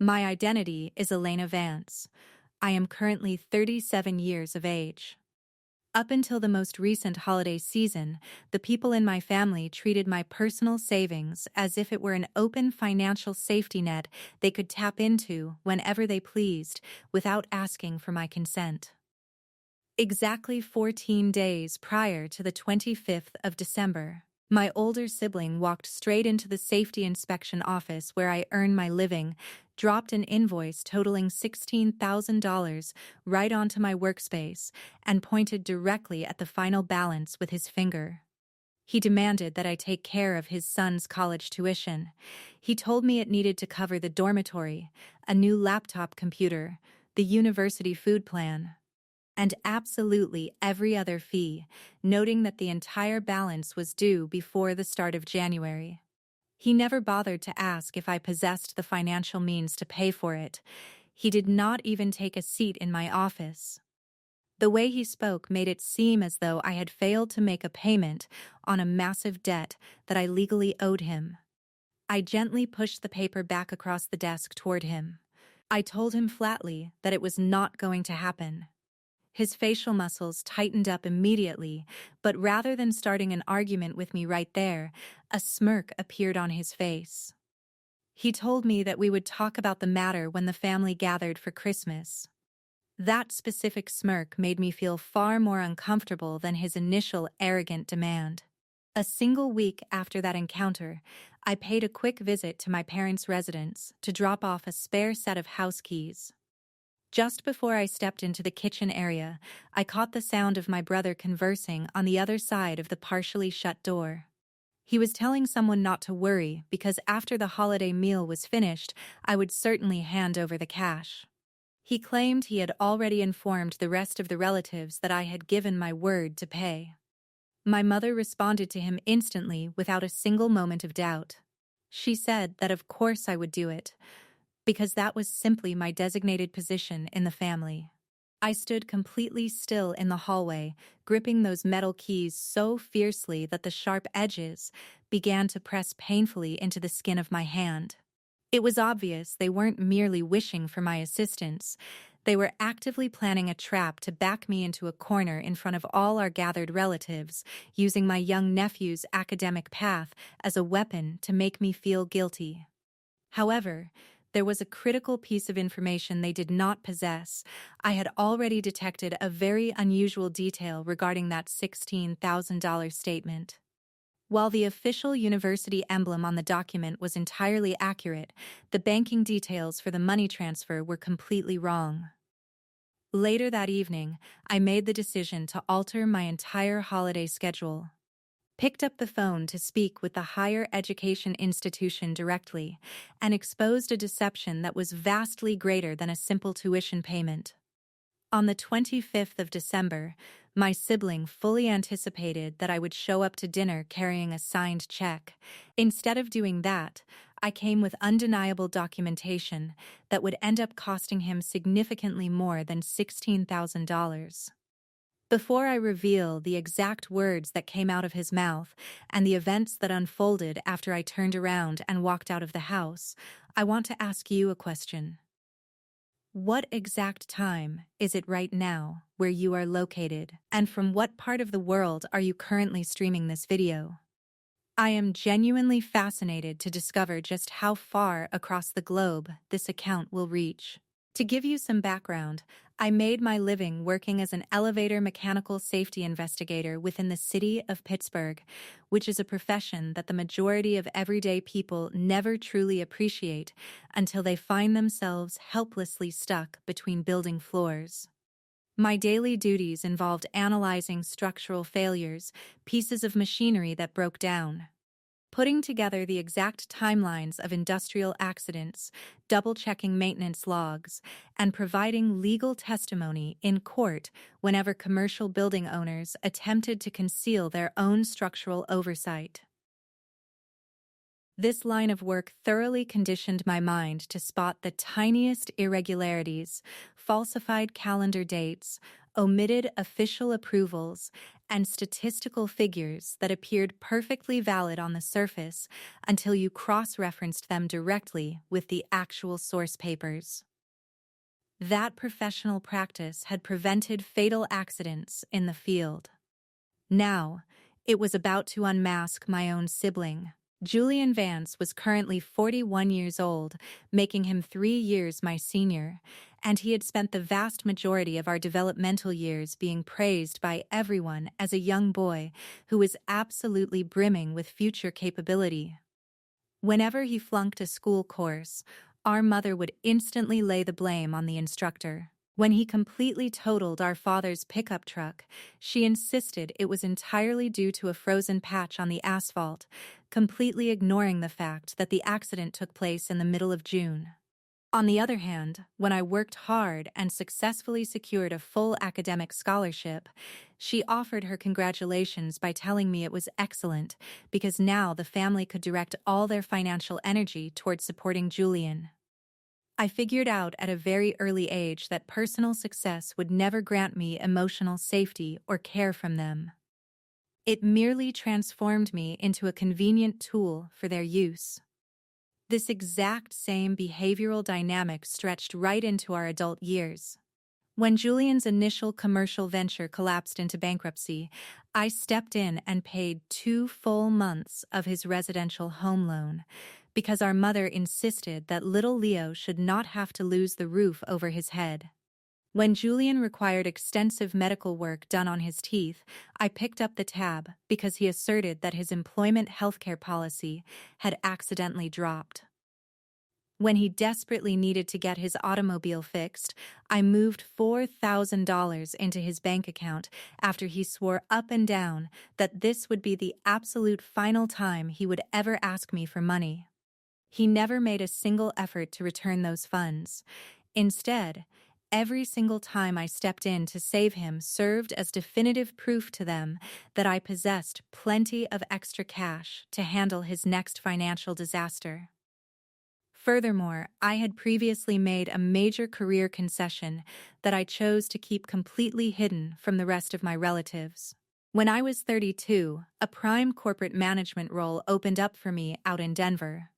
My identity is Elena Vance. I am currently 37 years of age. Up until the most recent holiday season, the people in my family treated my personal savings as if it were an open financial safety net they could tap into whenever they pleased without asking for my consent. Exactly 14 days prior to the 25th of December, my older sibling walked straight into the safety inspection office where I earn my living, dropped an invoice totaling $16,000 right onto my workspace, and pointed directly at the final balance with his finger. He demanded that I take care of his son's college tuition. He told me it needed to cover the dormitory, a new laptop computer, the university food plan, and absolutely every other fee, noting that the entire balance was due before the start of January. He never bothered to ask if I possessed the financial means to pay for it. He did not even take a seat in my office. The way he spoke made it seem as though I had failed to make a payment on a massive debt that I legally owed him. I gently pushed the paper back across the desk toward him. I told him flatly that it was not going to happen. His facial muscles tightened up immediately, but rather than starting an argument with me right there, a smirk appeared on his face. He told me that we would talk about the matter when the family gathered for Christmas. That specific smirk made me feel far more uncomfortable than his initial arrogant demand. A single week after that encounter, I paid a quick visit to my parents' residence to drop off a spare set of house keys. Just before I stepped into the kitchen area, I caught the sound of my brother conversing on the other side of the partially shut door. He was telling someone not to worry because after the holiday meal was finished, I would certainly hand over the cash. He claimed he had already informed the rest of the relatives that I had given my word to pay. My mother responded to him instantly without a single moment of doubt. She said that of course I would do it, because that was simply my designated position in the family. I stood completely still in the hallway, gripping those metal keys so fiercely that the sharp edges began to press painfully into the skin of my hand. It was obvious they weren't merely wishing for my assistance. They were actively planning a trap to back me into a corner in front of all our gathered relatives, using my young nephew's academic path as a weapon to make me feel guilty. However, there was a critical piece of information they did not possess. I had already detected a very unusual detail regarding that $16,000 statement. While the official university emblem on the document was entirely accurate, the banking details for the money transfer were completely wrong. Later that evening, I made the decision to alter my entire holiday schedule. Picked up the phone to speak with the higher education institution directly, and exposed a deception that was vastly greater than a simple tuition payment. On the 25th of December, my sibling fully anticipated that I would show up to dinner carrying a signed check. Instead of doing that, I came with undeniable documentation that would end up costing him significantly more than $16,000. Before I reveal the exact words that came out of his mouth and the events that unfolded after I turned around and walked out of the house, I want to ask you a question. What exact time is it right now where you are located, and from what part of the world are you currently streaming this video? I am genuinely fascinated to discover just how far across the globe this account will reach. To give you some background, I made my living working as an elevator mechanical safety investigator within the city of Pittsburgh, which is a profession that the majority of everyday people never truly appreciate until they find themselves helplessly stuck between building floors. My daily duties involved analyzing structural failures, pieces of machinery that broke down, putting together the exact timelines of industrial accidents, double-checking maintenance logs, and providing legal testimony in court whenever commercial building owners attempted to conceal their own structural oversight. This line of work thoroughly conditioned my mind to spot the tiniest irregularities, falsified calendar dates, omitted official approvals, and statistical figures that appeared perfectly valid on the surface until you cross-referenced them directly with the actual source papers. That professional practice had prevented fatal accidents in the field. Now, it was about to unmask my own sibling. Julian Vance was currently 41 years old, making him 3 years my senior, and he had spent the vast majority of our developmental years being praised by everyone as a young boy who was absolutely brimming with future capability. Whenever he flunked a school course, our mother would instantly lay the blame on the instructor. When he completely totaled our father's pickup truck, she insisted it was entirely due to a frozen patch on the asphalt, completely ignoring the fact that the accident took place in the middle of June. On the other hand, when I worked hard and successfully secured a full academic scholarship, she offered her congratulations by telling me it was excellent because now the family could direct all their financial energy towards supporting Julian. I figured out at a very early age that personal success would never grant me emotional safety or care from them. It merely transformed me into a convenient tool for their use. This exact same behavioral dynamic stretched right into our adult years. When Julian's initial commercial venture collapsed into bankruptcy, I stepped in and paid 2 full months of his residential home loan because our mother insisted that little Leo should not have to lose the roof over his head. When Julian required extensive medical work done on his teeth, I picked up the tab because he asserted that his employment healthcare policy had accidentally dropped. When he desperately needed to get his automobile fixed, I moved $4,000 into his bank account after he swore up and down that this would be the absolute final time he would ever ask me for money. He never made a single effort to return those funds. Instead, every single time I stepped in to save him served as definitive proof to them that I possessed plenty of extra cash to handle his next financial disaster. Furthermore, I had previously made a major career concession that I chose to keep completely hidden from the rest of my relatives. When I was 32, a prime corporate management role opened up for me out in Denver.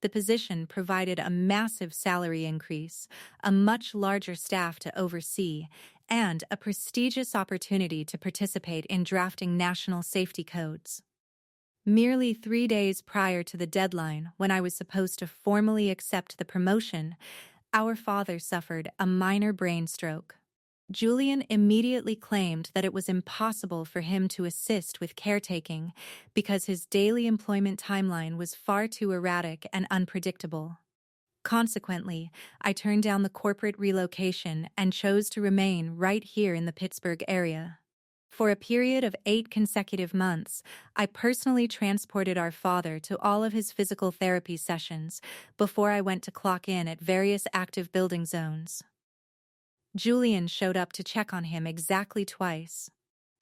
The position provided a massive salary increase, a much larger staff to oversee, and a prestigious opportunity to participate in drafting national safety codes. Merely 3 days prior to the deadline when I was supposed to formally accept the promotion, our father suffered a minor brain stroke. Julian immediately claimed that it was impossible for him to assist with caretaking because his daily employment timeline was far too erratic and unpredictable. Consequently, I turned down the corporate relocation and chose to remain right here in the Pittsburgh area. For a period of 8 consecutive months, I personally transported our father to all of his physical therapy sessions before I went to clock in at various active building zones. Julian showed up to check on him exactly twice.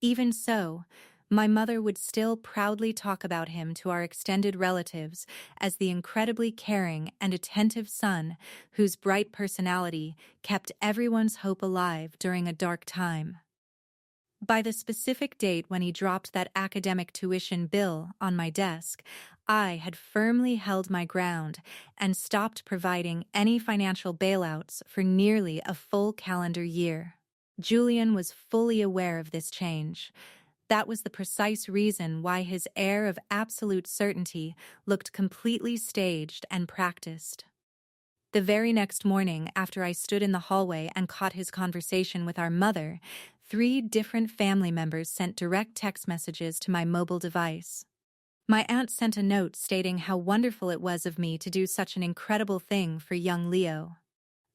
Even so, my mother would still proudly talk about him to our extended relatives as the incredibly caring and attentive son whose bright personality kept everyone's hope alive during a dark time. By the specific date when he dropped that academic tuition bill on my desk, I had firmly held my ground and stopped providing any financial bailouts for nearly a full calendar year. Julian was fully aware of this change. That was the precise reason why his air of absolute certainty looked completely staged and practiced. The very next morning, after I stood in the hallway and caught his conversation with our mother, 3 different family members sent direct text messages to my mobile device. My aunt sent a note stating how wonderful it was of me to do such an incredible thing for young Leo.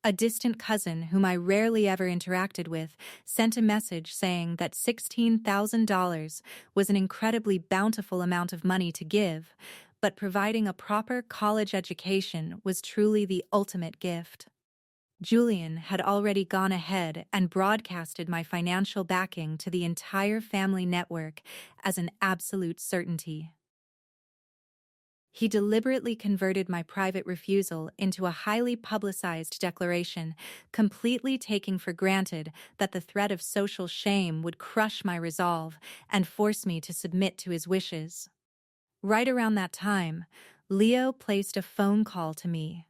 A distant cousin whom I rarely ever interacted with sent a message saying that $16,000 was an incredibly bountiful amount of money to give, but providing a proper college education was truly the ultimate gift. Julian had already gone ahead and broadcasted my financial backing to the entire family network as an absolute certainty. He deliberately converted my private refusal into a highly publicized declaration, completely taking for granted that the threat of social shame would crush my resolve and force me to submit to his wishes. Right around that time, Leo placed a phone call to me.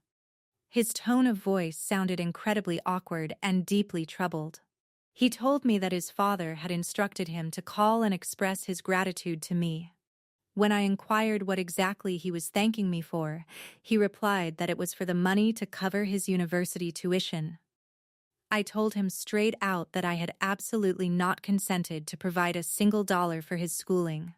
His tone of voice sounded incredibly awkward and deeply troubled. He told me that his father had instructed him to call and express his gratitude to me. When I inquired what exactly he was thanking me for, he replied that it was for the money to cover his university tuition. I told him straight out that I had absolutely not consented to provide a single dollar for his schooling.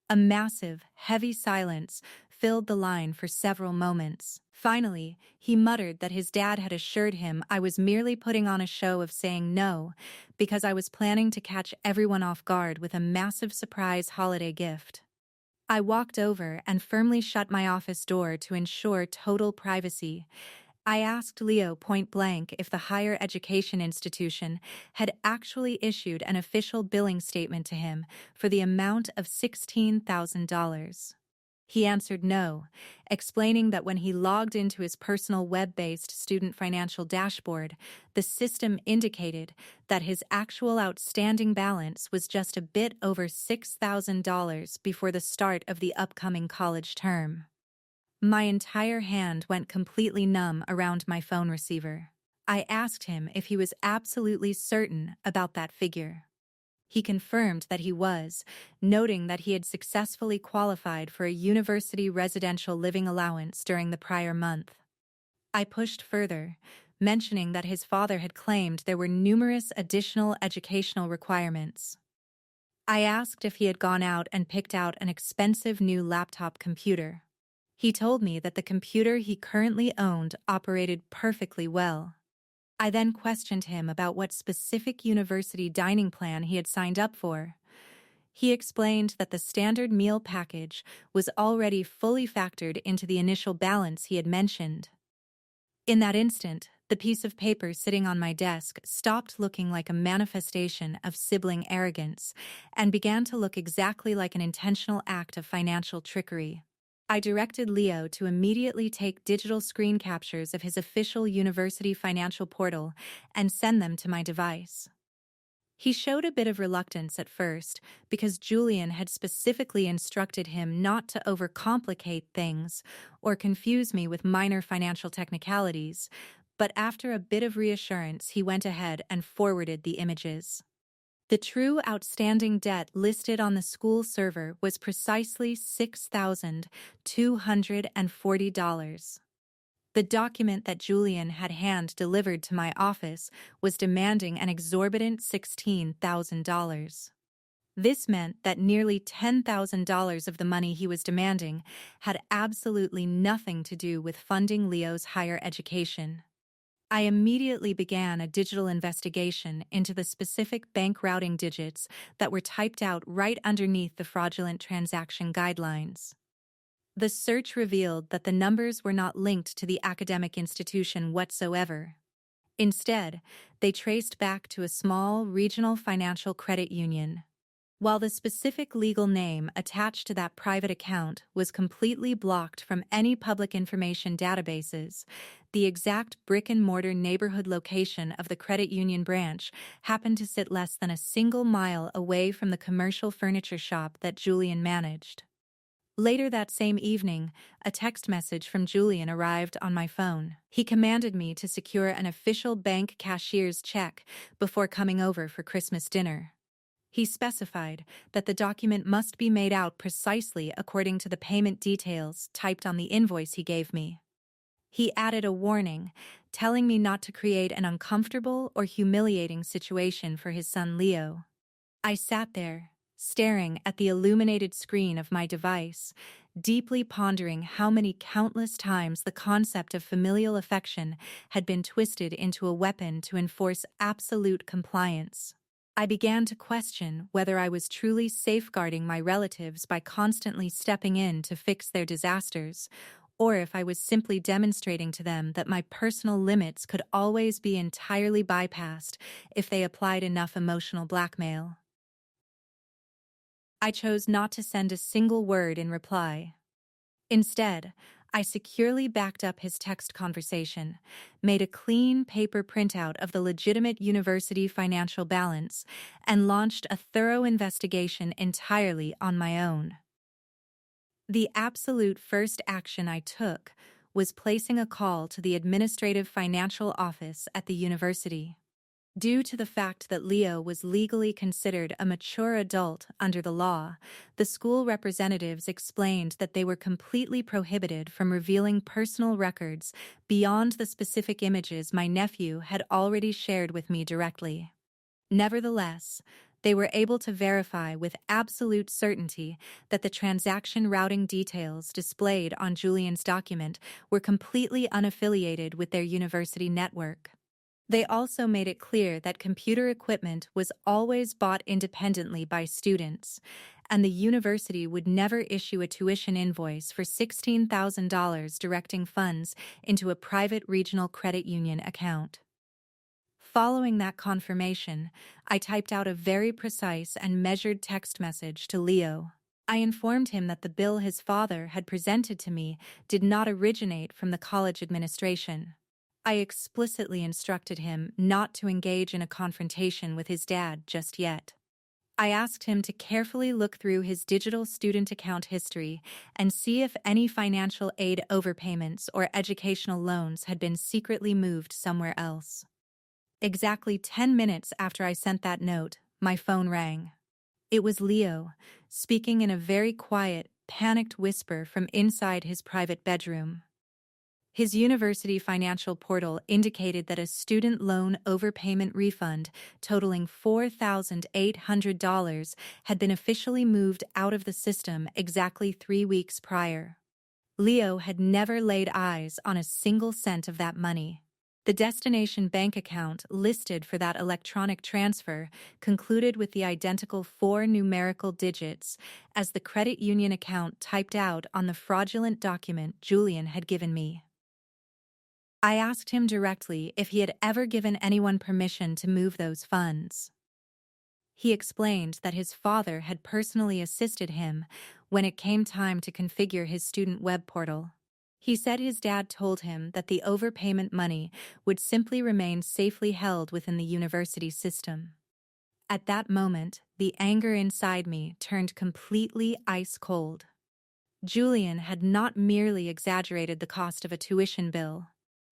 A massive, heavy silence filled the line for several moments. Finally, he muttered that his dad had assured him I was merely putting on a show of saying no because I was planning to catch everyone off guard with a massive surprise holiday gift. I walked over and firmly shut my office door to ensure total privacy. I asked Leo point blank if the higher education institution had actually issued an official billing statement to him for the amount of $16,000. He answered no, explaining that when he logged into his personal web-based student financial dashboard, the system indicated that his actual outstanding balance was just a bit over $6,000 before the start of the upcoming college term. My entire hand went completely numb around my phone receiver. I asked him if he was absolutely certain about that figure. He confirmed that he was, noting that he had successfully qualified for a university residential living allowance during the prior month. I pushed further, mentioning that his father had claimed there were numerous additional educational requirements. I asked if he had gone out and picked out an expensive new laptop computer. He told me that the computer he currently owned operated perfectly well. I then questioned him about what specific university dining plan he had signed up for. He explained that the standard meal package was already fully factored into the initial balance he had mentioned. In that instant, the piece of paper sitting on my desk stopped looking like a manifestation of sibling arrogance and began to look exactly like an intentional act of financial trickery. I directed Leo to immediately take digital screen captures of his official university financial portal and send them to my device. He showed a bit of reluctance at first because Julian had specifically instructed him not to overcomplicate things or confuse me with minor financial technicalities, but after a bit of reassurance, he went ahead and forwarded the images. The true outstanding debt listed on the school server was precisely $6,240. The document that Julian had hand-delivered to my office was demanding an exorbitant $16,000. This meant that nearly $10,000 of the money he was demanding had absolutely nothing to do with funding Leo's higher education. I immediately began a digital investigation into the specific bank routing digits that were typed out right underneath the fraudulent transaction guidelines. The search revealed that the numbers were not linked to the academic institution whatsoever. Instead, they traced back to a small regional financial credit union. While the specific legal name attached to that private account was completely blocked from any public information databases, the exact brick-and-mortar neighborhood location of the credit union branch happened to sit less than a single mile away from the commercial furniture shop that Julian managed. Later that same evening, a text message from Julian arrived on my phone. He commanded me to secure an official bank cashier's check before coming over for Christmas dinner. He specified that the document must be made out precisely according to the payment details typed on the invoice he gave me. He added a warning, telling me not to create an uncomfortable or humiliating situation for his son Leo. I sat there, staring at the illuminated screen of my device, deeply pondering how many countless times the concept of familial affection had been twisted into a weapon to enforce absolute compliance. I began to question whether I was truly safeguarding my relatives by constantly stepping in to fix their disasters, or if I was simply demonstrating to them that my personal limits could always be entirely bypassed if they applied enough emotional blackmail. I chose not to send a single word in reply. Instead, I securely backed up his text conversation, made a clean paper printout of the legitimate university financial balance, and launched a thorough investigation entirely on my own. The absolute first action I took was placing a call to the administrative financial office at the university. Due to the fact that Leo was legally considered a mature adult under the law, the school representatives explained that they were completely prohibited from revealing personal records beyond the specific images my nephew had already shared with me directly. Nevertheless, they were able to verify with absolute certainty that the transaction routing details displayed on Julian's document were completely unaffiliated with their university network. They also made it clear that computer equipment was always bought independently by students, and the university would never issue a tuition invoice for $16,000 directing funds into a private regional credit union account. Following that confirmation, I typed out a very precise and measured text message to Leo. I informed him that the bill his father had presented to me did not originate from the college administration. I explicitly instructed him not to engage in a confrontation with his dad just yet. I asked him to carefully look through his digital student account history and see if any financial aid overpayments or educational loans had been secretly moved somewhere else. Exactly 10 minutes after I sent that note, my phone rang. It was Leo, speaking in a very quiet, panicked whisper from inside his private bedroom. His university financial portal indicated that a student loan overpayment refund totaling $4,800 had been officially moved out of the system exactly 3 weeks prior. Leo had never laid eyes on a single cent of that money. The destination bank account listed for that electronic transfer concluded with the identical 4 numerical digits as the credit union account typed out on the fraudulent document Julian had given me. I asked him directly if he had ever given anyone permission to move those funds. He explained that his father had personally assisted him when it came time to configure his student web portal. He said his dad told him that the overpayment money would simply remain safely held within the university system. At that moment, the anger inside me turned completely ice cold. Julian had not merely exaggerated the cost of a tuition bill.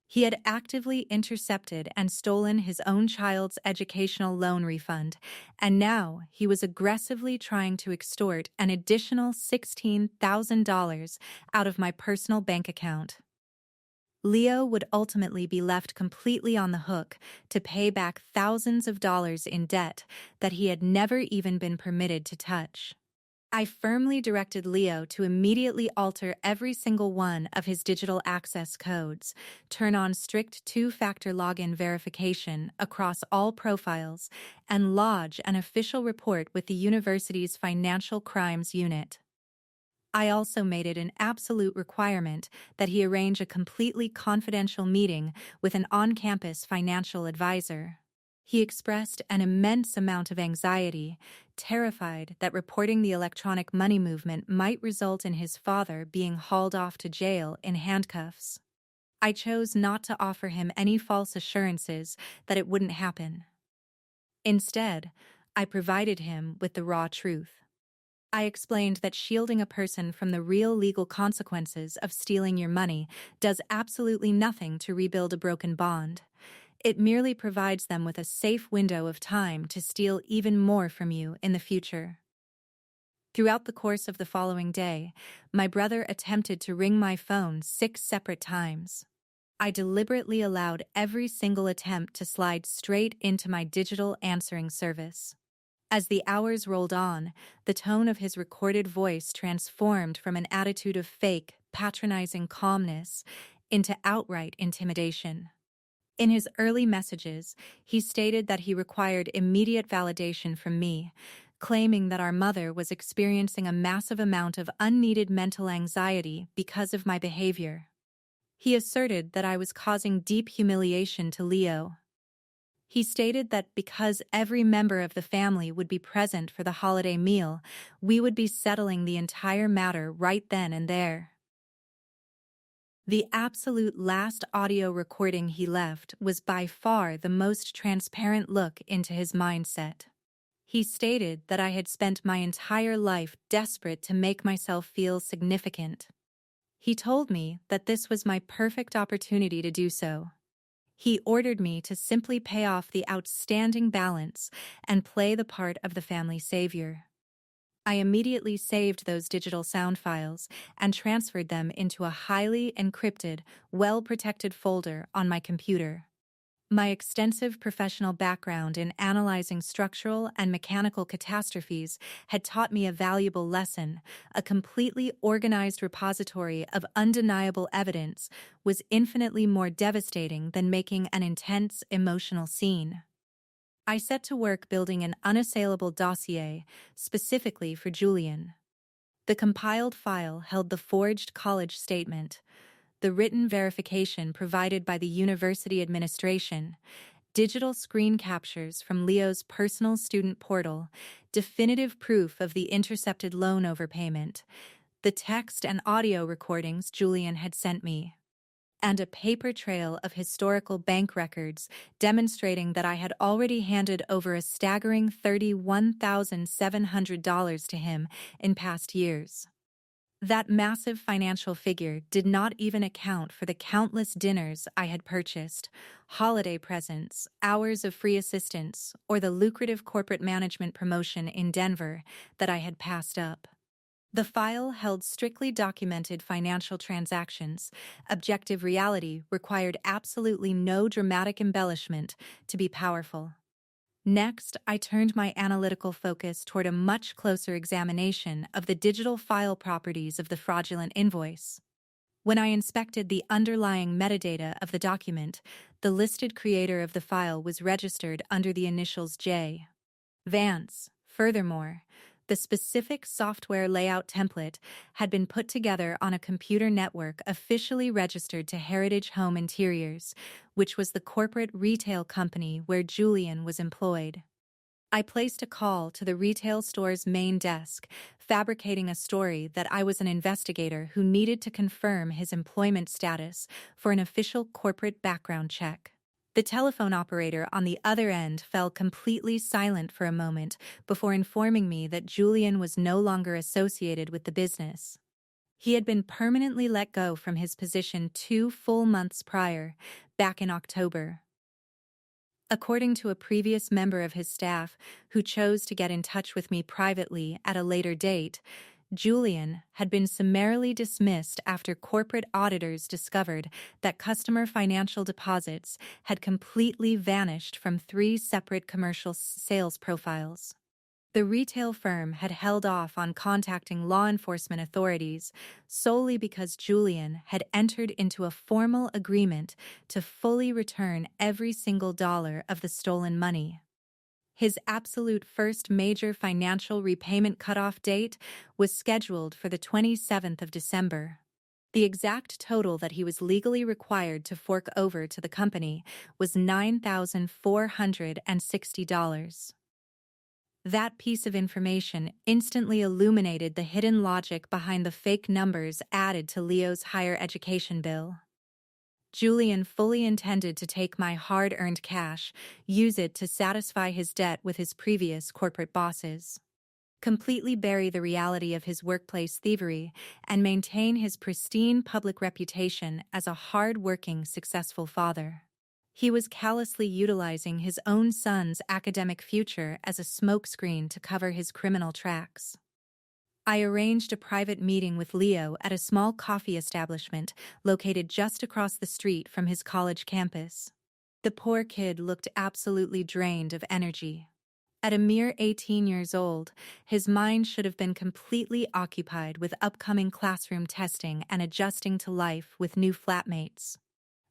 He had actively intercepted and stolen his own child's educational loan refund, and now he was aggressively trying to extort an additional $16,000 out of my personal bank account. Leo would ultimately be left completely on the hook to pay back thousands of dollars in debt that he had never even been permitted to touch. I firmly directed Leo to immediately alter every single one of his digital access codes, turn on strict two-factor login verification across all profiles, and lodge an official report with the university's Financial Crimes Unit. I also made it an absolute requirement that he arrange a completely confidential meeting with an on-campus financial advisor. He expressed an immense amount of anxiety, terrified that reporting the electronic money movement might result in his father being hauled off to jail in handcuffs. I chose not to offer him any false assurances that it wouldn't happen. Instead, I provided him with the raw truth. I explained that shielding a person from the real legal consequences of stealing your money does absolutely nothing to rebuild a broken bond. It merely provides them with a safe window of time to steal even more from you in the future. Throughout the course of the following day, my brother attempted to ring my phone 6 separate times. I deliberately allowed every single attempt to slide straight into my digital answering service. As the hours rolled on, the tone of his recorded voice transformed from an attitude of fake, patronizing calmness into outright intimidation. In his early messages, he stated that he required immediate validation from me, claiming that our mother was experiencing a massive amount of unneeded mental anxiety because of my behavior. He asserted that I was causing deep humiliation to Leo. He stated that because every member of the family would be present for the holiday meal, we would be settling the entire matter right then and there. The absolute last audio recording he left was by far the most transparent look into his mindset. He stated that I had spent my entire life desperate to make myself feel significant. He told me that this was my perfect opportunity to do so. He ordered me to simply pay off the outstanding balance and play the part of the family savior. I immediately saved those digital sound files and transferred them into a highly encrypted, well-protected folder on my computer. My extensive professional background in analyzing structural and mechanical catastrophes had taught me a valuable lesson. A completely organized repository of undeniable evidence was infinitely more devastating than making an intense emotional scene. I set to work building an unassailable dossier specifically for Julian. The compiled file held the forged college statement, the written verification provided by the university administration, digital screen captures from Leo's personal student portal, definitive proof of the intercepted loan overpayment, the text and audio recordings Julian had sent me, and a paper trail of historical bank records demonstrating that I had already handed over a staggering $31,700 to him in past years. That massive financial figure did not even account for the countless dinners I had purchased, holiday presents, hours of free assistance, or the lucrative corporate management promotion in Denver that I had passed up. The file held strictly documented financial transactions. Objective reality required absolutely no dramatic embellishment to be powerful. Next, I turned my analytical focus toward a much closer examination of the digital file properties of the fraudulent invoice. When I inspected the underlying metadata of the document, the listed creator of the file was registered under the initials J. Vance. Furthermore, the specific software layout template had been put together on a computer network officially registered to Heritage Home Interiors, which was the corporate retail company where Julian was employed. I placed a call to the retail store's main desk, fabricating a story that I was an investigator who needed to confirm his employment status for an official corporate background check. The telephone operator on the other end fell completely silent for a moment before informing me that Julian was no longer associated with the business. He had been permanently let go from his position 2 full months prior, back in October. According to a previous member of his staff who chose to get in touch with me privately at a later date, Julian had been summarily dismissed after corporate auditors discovered that customer financial deposits had completely vanished from 3 separate commercial sales profiles. The retail firm had held off on contacting law enforcement authorities solely because Julian had entered into a formal agreement to fully return every single dollar of the stolen money. His absolute first major financial repayment cutoff date was scheduled for the 27th of December. The exact total that he was legally required to fork over to the company was $9,460. That piece of information instantly illuminated the hidden logic behind the fake numbers added to Leo's higher education bill. Julian fully intended to take my hard-earned cash, use it to satisfy his debt with his previous corporate bosses, completely bury the reality of his workplace thievery, and maintain his pristine public reputation as a hard-working, successful father. He was callously utilizing his own son's academic future as a smokescreen to cover his criminal tracks. I arranged a private meeting with Leo at a small coffee establishment located just across the street from his college campus. The poor kid looked absolutely drained of energy. At a mere 18 years old, his mind should have been completely occupied with upcoming classroom testing and adjusting to life with new flatmates,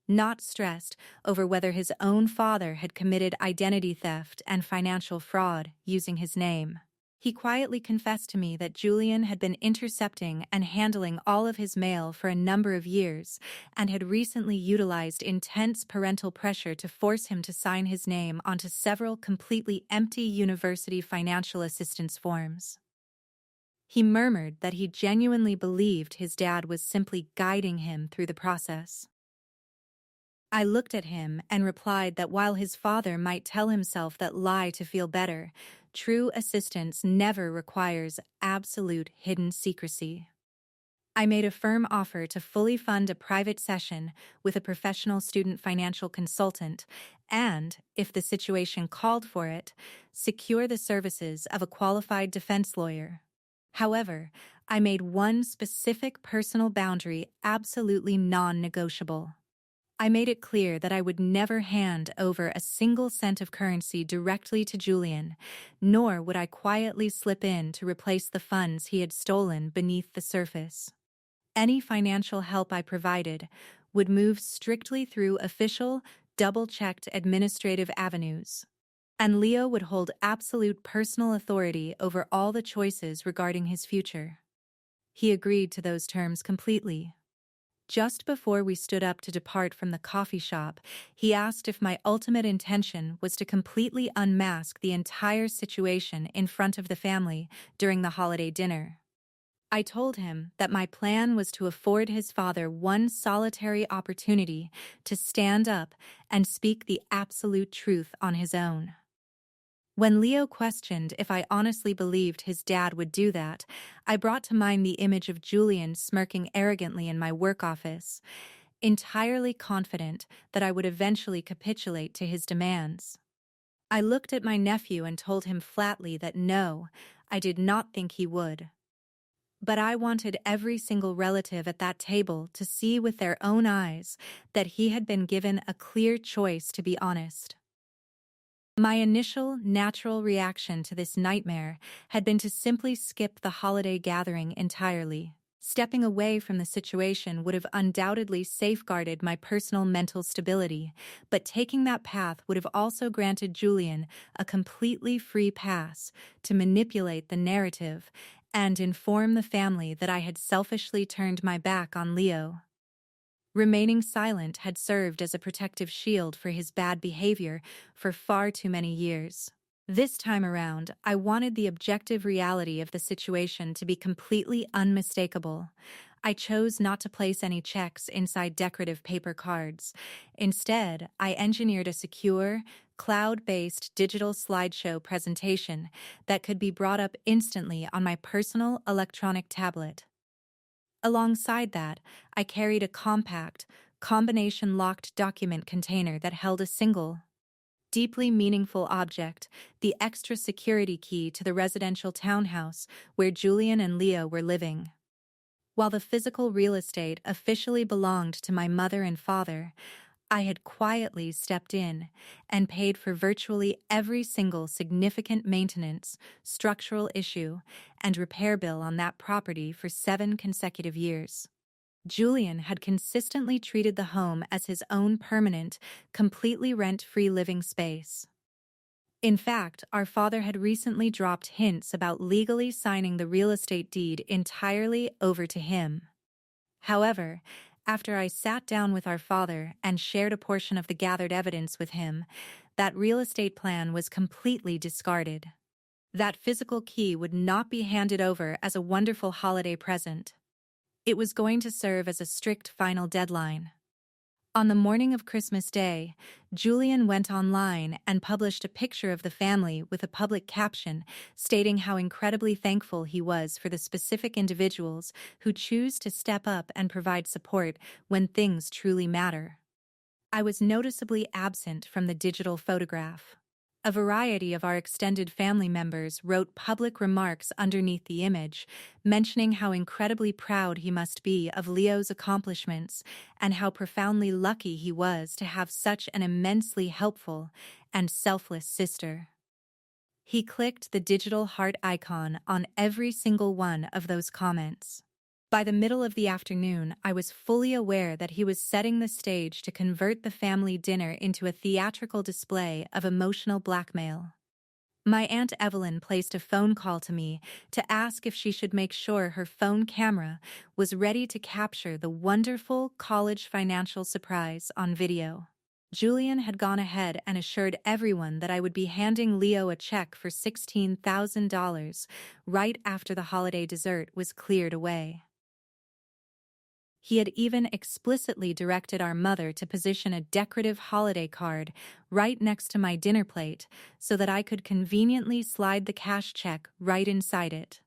not stressed over whether his own father had committed identity theft and financial fraud using his name. He quietly confessed to me that Julian had been intercepting and handling all of his mail for a number of years and had recently utilized intense parental pressure to force him to sign his name onto several completely empty university financial assistance forms. He murmured that he genuinely believed his dad was simply guiding him through the process. I looked at him and replied that while his father might tell himself that lie to feel better, true assistance never requires absolute hidden secrecy. I made a firm offer to fully fund a private session with a professional student financial consultant and, if the situation called for it, secure the services of a qualified defense lawyer. However, I made one specific personal boundary absolutely non-negotiable. I made it clear that I would never hand over a single cent of currency directly to Julian, nor would I quietly slip in to replace the funds he had stolen beneath the surface. Any financial help I provided would move strictly through official, double-checked administrative avenues, and Leo would hold absolute personal authority over all the choices regarding his future. He agreed to those terms completely. Just before we stood up to depart from the coffee shop, he asked if my ultimate intention was to completely unmask the entire situation in front of the family during the holiday dinner. I told him that my plan was to afford his father one solitary opportunity to stand up and speak the absolute truth on his own. When Leo questioned if I honestly believed his dad would do that, I brought to mind the image of Julian smirking arrogantly in my work office, entirely confident that I would eventually capitulate to his demands. I looked at my nephew and told him flatly that no, I did not think he would. But I wanted every single relative at that table to see with their own eyes that he had been given a clear choice to be honest. My initial, natural reaction to this nightmare had been to simply skip the holiday gathering entirely. Stepping away from the situation would have undoubtedly safeguarded my personal mental stability, but taking that path would have also granted Julian a completely free pass to manipulate the narrative and inform the family that I had selfishly turned my back on Leo. Remaining silent had served as a protective shield for his bad behavior for far too many years. This time around, I wanted the objective reality of the situation to be completely unmistakable. I chose not to place any checks inside decorative paper cards. Instead, I engineered a secure, cloud-based digital slideshow presentation that could be brought up instantly on my personal electronic tablet. Alongside that, I carried a compact, combination-locked document container that held a single, deeply meaningful object, the extra security key to the residential townhouse where Julian and Leo were living. While the physical real estate officially belonged to my mother and father, I had quietly stepped in and paid for virtually every single significant maintenance, structural issue, and repair bill on that property for 7 consecutive years. Julian had consistently treated the home as his own permanent, completely rent-free living space. In fact, our father had recently dropped hints about legally signing the real estate deed entirely over to him. However, after I sat down with our father and shared a portion of the gathered evidence with him, that real estate plan was completely discarded. That physical key would not be handed over as a wonderful holiday present. It was going to serve as a strict final deadline. On the morning of Christmas Day, Julian went online and published a picture of the family with a public caption stating how incredibly thankful he was for the specific individuals who choose to step up and provide support when things truly matter. I was noticeably absent from the digital photograph. A variety of our extended family members wrote public remarks underneath the image, mentioning how incredibly proud he must be of Leo's accomplishments and how profoundly lucky he was to have such an immensely helpful and selfless sister. He clicked the digital heart icon on every single one of those comments. By the middle of the afternoon, I was fully aware that he was setting the stage to convert the family dinner into a theatrical display of emotional blackmail. My Aunt Evelyn placed a phone call to me to ask if she should make sure her phone camera was ready to capture the wonderful college financial surprise on video. Julian had gone ahead and assured everyone that I would be handing Leo a check for $16,000 right after the holiday dessert was cleared away. He had even explicitly directed our mother to position a decorative holiday card right next to my dinner plate so that I could conveniently slide the cash check right inside it.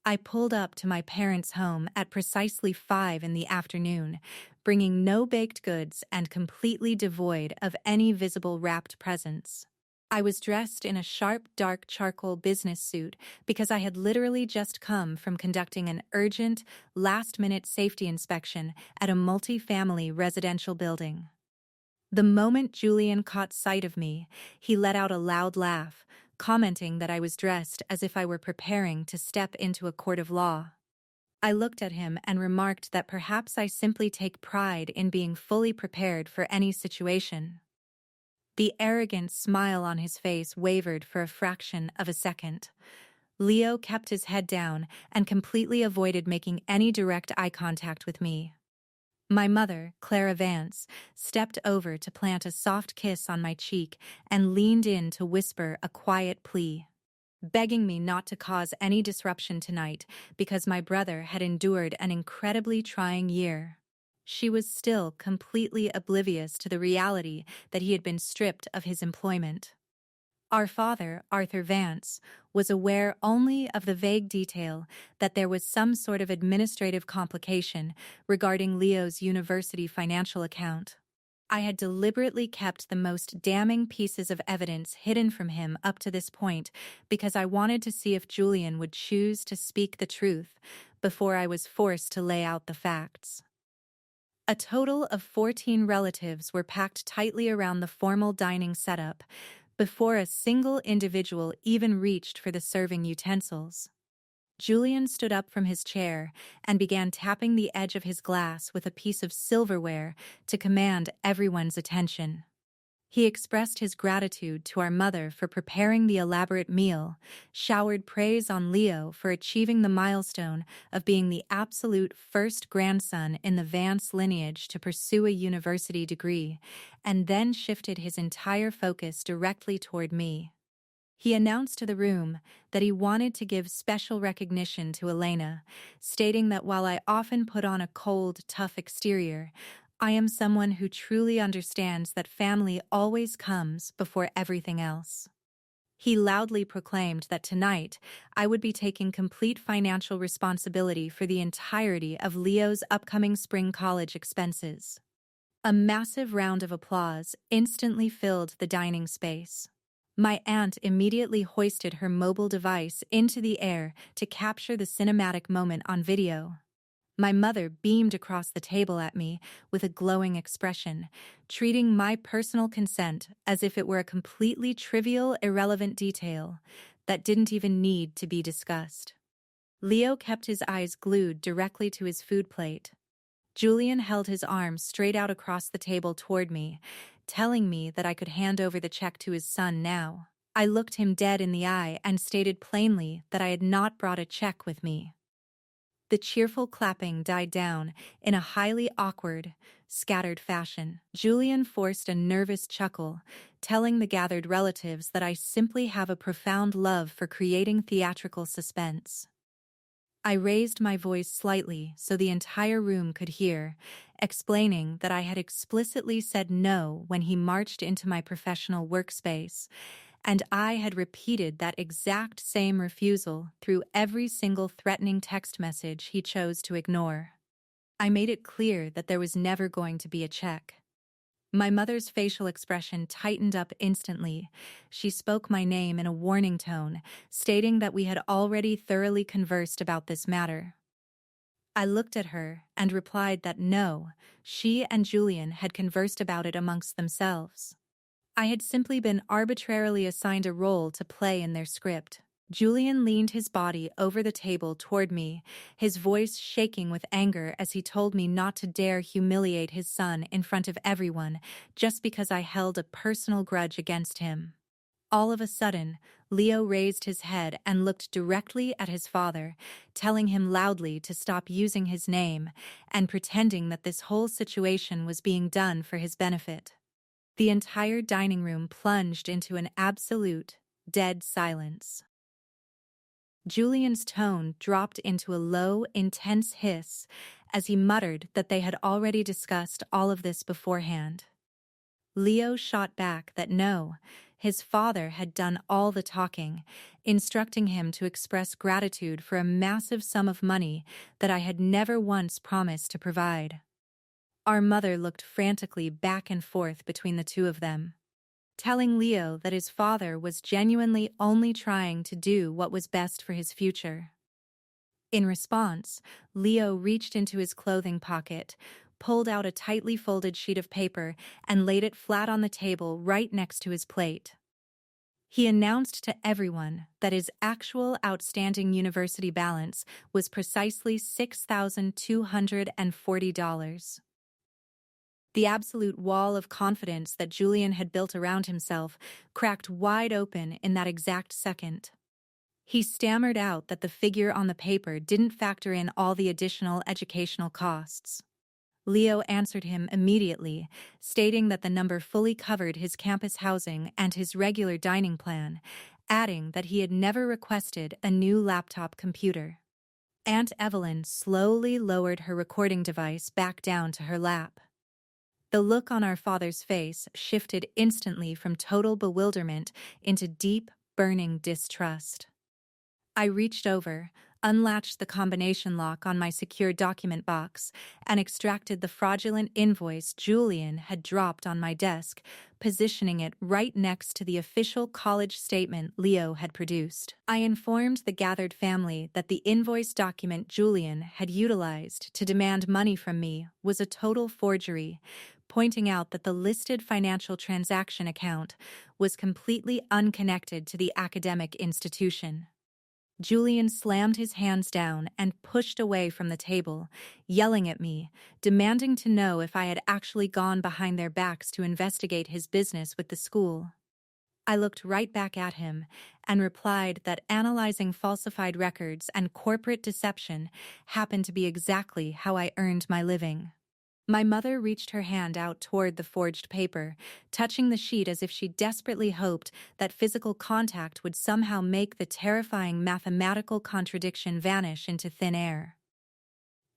I pulled up to my parents' home at precisely 5 in the afternoon, bringing no baked goods and completely devoid of any visible wrapped presents. I was dressed in a sharp, dark charcoal business suit because I had literally just come from conducting an urgent, last-minute safety inspection at a multi-family residential building. The moment Julian caught sight of me, he let out a loud laugh, commenting that I was dressed as if I were preparing to step into a court of law. I looked at him and remarked that perhaps I simply take pride in being fully prepared for any situation. The arrogant smile on his face wavered for a fraction of a second. Leo kept his head down and completely avoided making any direct eye contact with me. My mother, Clara Vance, stepped over to plant a soft kiss on my cheek and leaned in to whisper a quiet plea, begging me not to cause any disruption tonight because my brother had endured an incredibly trying year. She was still completely oblivious to the reality that he had been stripped of his employment. Our father, Arthur Vance, was aware only of the vague detail that there was some sort of administrative complication regarding Leo's university financial account. I had deliberately kept the most damning pieces of evidence hidden from him up to this point because I wanted to see if Julian would choose to speak the truth before I was forced to lay out the facts. A total of 14 relatives were packed tightly around the formal dining setup before a single individual even reached for the serving utensils. Julian stood up from his chair and began tapping the edge of his glass with a piece of silverware to command everyone's attention. He expressed his gratitude to our mother for preparing the elaborate meal, showered praise on Leo for achieving the milestone of being the absolute first grandson in the Vance lineage to pursue a university degree, and then shifted his entire focus directly toward me. He announced to the room that he wanted to give special recognition to Elena, stating that while I often put on a cold, tough exterior, I am someone who truly understands that family always comes before everything else. He loudly proclaimed that tonight I would be taking complete financial responsibility for the entirety of Leo's upcoming spring college expenses. A massive round of applause instantly filled the dining space. My aunt immediately hoisted her mobile device into the air to capture the cinematic moment on video. My mother beamed across the table at me with a glowing expression, treating my personal consent as if it were a completely trivial, irrelevant detail that didn't even need to be discussed. Leo kept his eyes glued directly to his food plate. Julian held his arms straight out across the table toward me, telling me that I could hand over the check to his son now. I looked him dead in the eye and stated plainly that I had not brought a check with me. The cheerful clapping died down in a highly awkward, scattered fashion. Julian forced a nervous chuckle, telling the gathered relatives that I simply have a profound love for creating theatrical suspense. I raised my voice slightly so the entire room could hear, explaining that I had explicitly said no when he marched into my professional workspace, and I had repeated that exact same refusal through every single threatening text message he chose to ignore. I made it clear that there was never going to be a check. My mother's facial expression tightened up instantly. She spoke my name in a warning tone, stating that we had already thoroughly conversed about this matter. I looked at her and replied that no, she and Julian had conversed about it amongst themselves. I had simply been arbitrarily assigned a role to play in their script. Julian leaned his body over the table toward me, his voice shaking with anger as he told me not to dare humiliate his son in front of everyone just because I held a personal grudge against him. All of a sudden, Leo raised his head and looked directly at his father, telling him loudly to stop using his name and pretending that this whole situation was being done for his benefit. The entire dining room plunged into an absolute, dead silence. Julian's tone dropped into a low, intense hiss as he muttered that they had already discussed all of this beforehand. Leo shot back that no, his father had done all the talking, instructing him to express gratitude for a massive sum of money that I had never once promised to provide. Our mother looked frantically back and forth between the two of them, telling Leo that his father was genuinely only trying to do what was best for his future. In response, Leo reached into his clothing pocket, pulled out a tightly folded sheet of paper, and laid it flat on the table right next to his plate. He announced to everyone that his actual outstanding university balance was precisely $6,240. The absolute wall of confidence that Julian had built around himself cracked wide open in that exact second. He stammered out that the figure on the paper didn't factor in all the additional educational costs. Leo answered him immediately, stating that the number fully covered his campus housing and his regular dining plan, adding that he had never requested a new laptop computer. Aunt Evelyn slowly lowered her recording device back down to her lap. The look on our father's face shifted instantly from total bewilderment into deep, burning distrust. I reached over, unlatched the combination lock on my secure document box, and extracted the fraudulent invoice Julian had dropped on my desk, positioning it right next to the official college statement Leo had produced. I informed the gathered family that the invoice document Julian had utilized to demand money from me was a total forgery, pointing out that the listed financial transaction account was completely unconnected to the academic institution. Julian slammed his hands down and pushed away from the table, yelling at me, demanding to know if I had actually gone behind their backs to investigate his business with the school. I looked right back at him and replied that analyzing falsified records and corporate deception happened to be exactly how I earned my living. My mother reached her hand out toward the forged paper, touching the sheet as if she desperately hoped that physical contact would somehow make the terrifying mathematical contradiction vanish into thin air.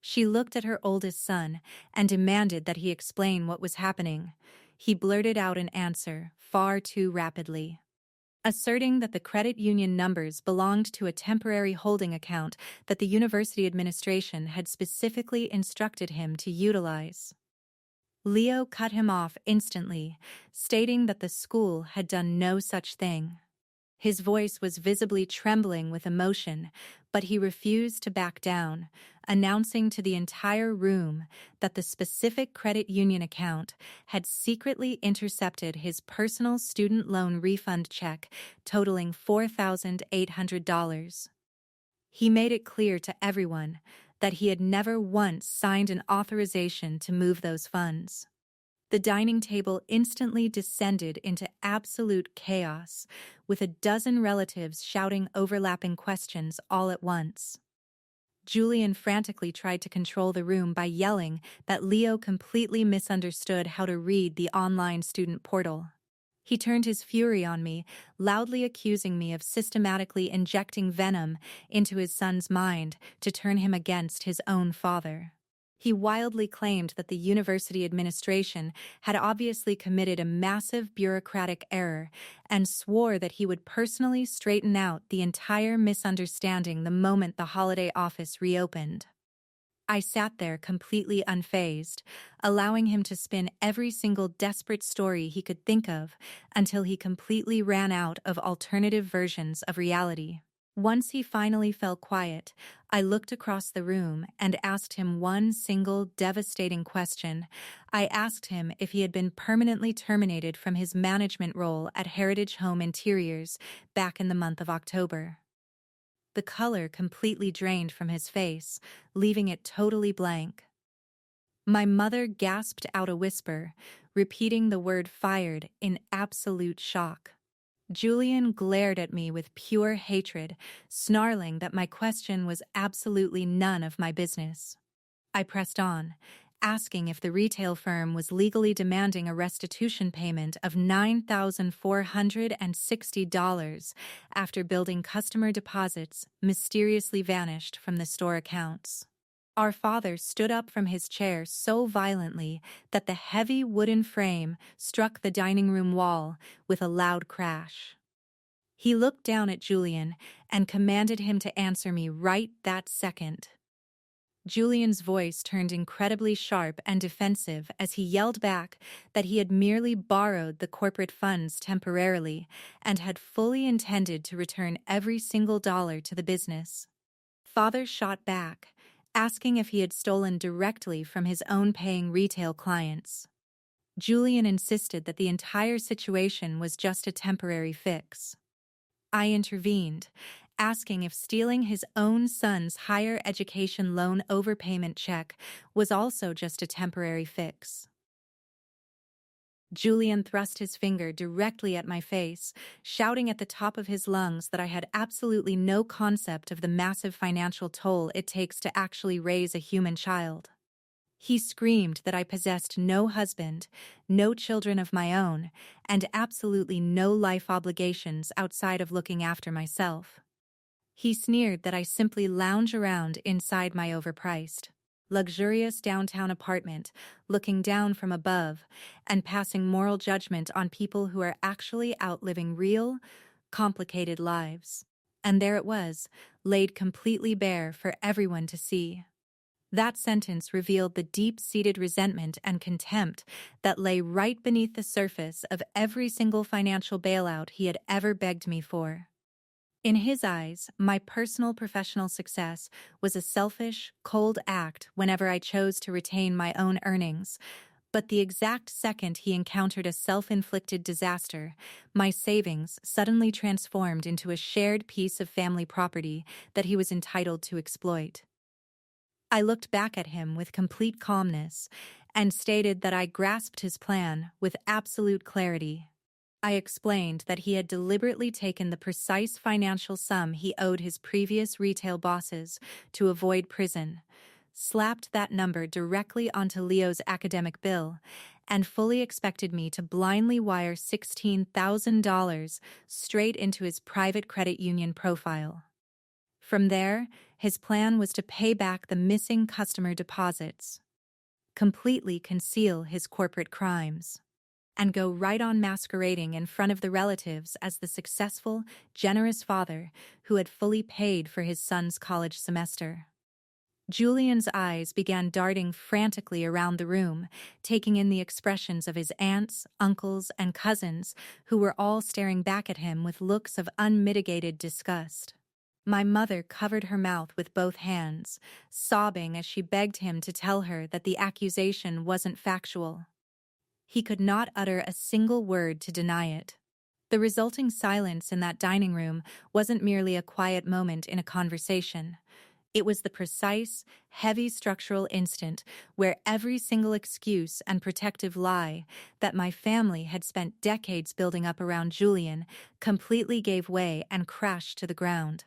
She looked at her oldest son and demanded that he explain what was happening. He blurted out an answer far too rapidly, asserting that the credit union numbers belonged to a temporary holding account that the university administration had specifically instructed him to utilize. Leo cut him off instantly, stating that the school had done no such thing. His voice was visibly trembling with emotion, but he refused to back down, announcing to the entire room that the specific credit union account had secretly intercepted his personal student loan refund check totaling $4,800. He made it clear to everyone that he had never once signed an authorization to move those funds. The dining table instantly descended into absolute chaos, with a dozen relatives shouting overlapping questions all at once. Julian frantically tried to control the room by yelling that Leo completely misunderstood how to read the online student portal. He turned his fury on me, loudly accusing me of systematically injecting venom into his son's mind to turn him against his own father. He wildly claimed that the university administration had obviously committed a massive bureaucratic error and swore that he would personally straighten out the entire misunderstanding the moment the holiday office reopened. I sat there completely unfazed, allowing him to spin every single desperate story he could think of until he completely ran out of alternative versions of reality. Once he finally fell quiet, I looked across the room and asked him one single devastating question. I asked him if he had been permanently terminated from his management role at Heritage Home Interiors back in the month of October. The color completely drained from his face, leaving it totally blank. My mother gasped out a whisper, repeating the word fired in absolute shock. Julian glared at me with pure hatred, snarling that my question was absolutely none of my business. I pressed on, asking if the retail firm was legally demanding a restitution payment of $9,460 after building customer deposits mysteriously vanished from the store accounts. Our father stood up from his chair so violently that the heavy wooden frame struck the dining room wall with a loud crash. He looked down at Julian and commanded him to answer me right that second. Julian's voice turned incredibly sharp and defensive as he yelled back that he had merely borrowed the corporate funds temporarily and had fully intended to return every single dollar to the business. Father shot back, asking if he had stolen directly from his own paying retail clients. Julian insisted that the entire situation was just a temporary fix. I intervened, asking if stealing his own son's higher education loan overpayment check was also just a temporary fix. Julian thrust his finger directly at my face, shouting at the top of his lungs that I had absolutely no concept of the massive financial toll it takes to actually raise a human child. He screamed that I possessed no husband, no children of my own, and absolutely no life obligations outside of looking after myself. He sneered that I simply lounge around inside my overpriced, luxurious downtown apartment, looking down from above and passing moral judgment on people who are actually out living real, complicated lives. And there it was, laid completely bare for everyone to see. That sentence revealed the deep-seated resentment and contempt that lay right beneath the surface of every single financial bailout he had ever begged me for. In his eyes, my personal professional success was a selfish, cold act whenever I chose to retain my own earnings, but the exact second he encountered a self-inflicted disaster, my savings suddenly transformed into a shared piece of family property that he was entitled to exploit. I looked back at him with complete calmness and stated that I grasped his plan with absolute clarity. I explained that he had deliberately taken the precise financial sum he owed his previous retail bosses to avoid prison, slapped that number directly onto Leo's academic bill, and fully expected me to blindly wire $16,000 straight into his private credit union profile. From there, his plan was to pay back the missing customer deposits, completely conceal his corporate crimes, and go right on masquerading in front of the relatives as the successful, generous father who had fully paid for his son's college semester. Julian's eyes began darting frantically around the room, taking in the expressions of his aunts, uncles, and cousins, who were all staring back at him with looks of unmitigated disgust. My mother covered her mouth with both hands, sobbing as she begged him to tell her that the accusation wasn't factual. He could not utter a single word to deny it. The resulting silence in that dining room wasn't merely a quiet moment in a conversation. It was the precise, heavy structural instant where every single excuse and protective lie that my family had spent decades building up around Julian completely gave way and crashed to the ground.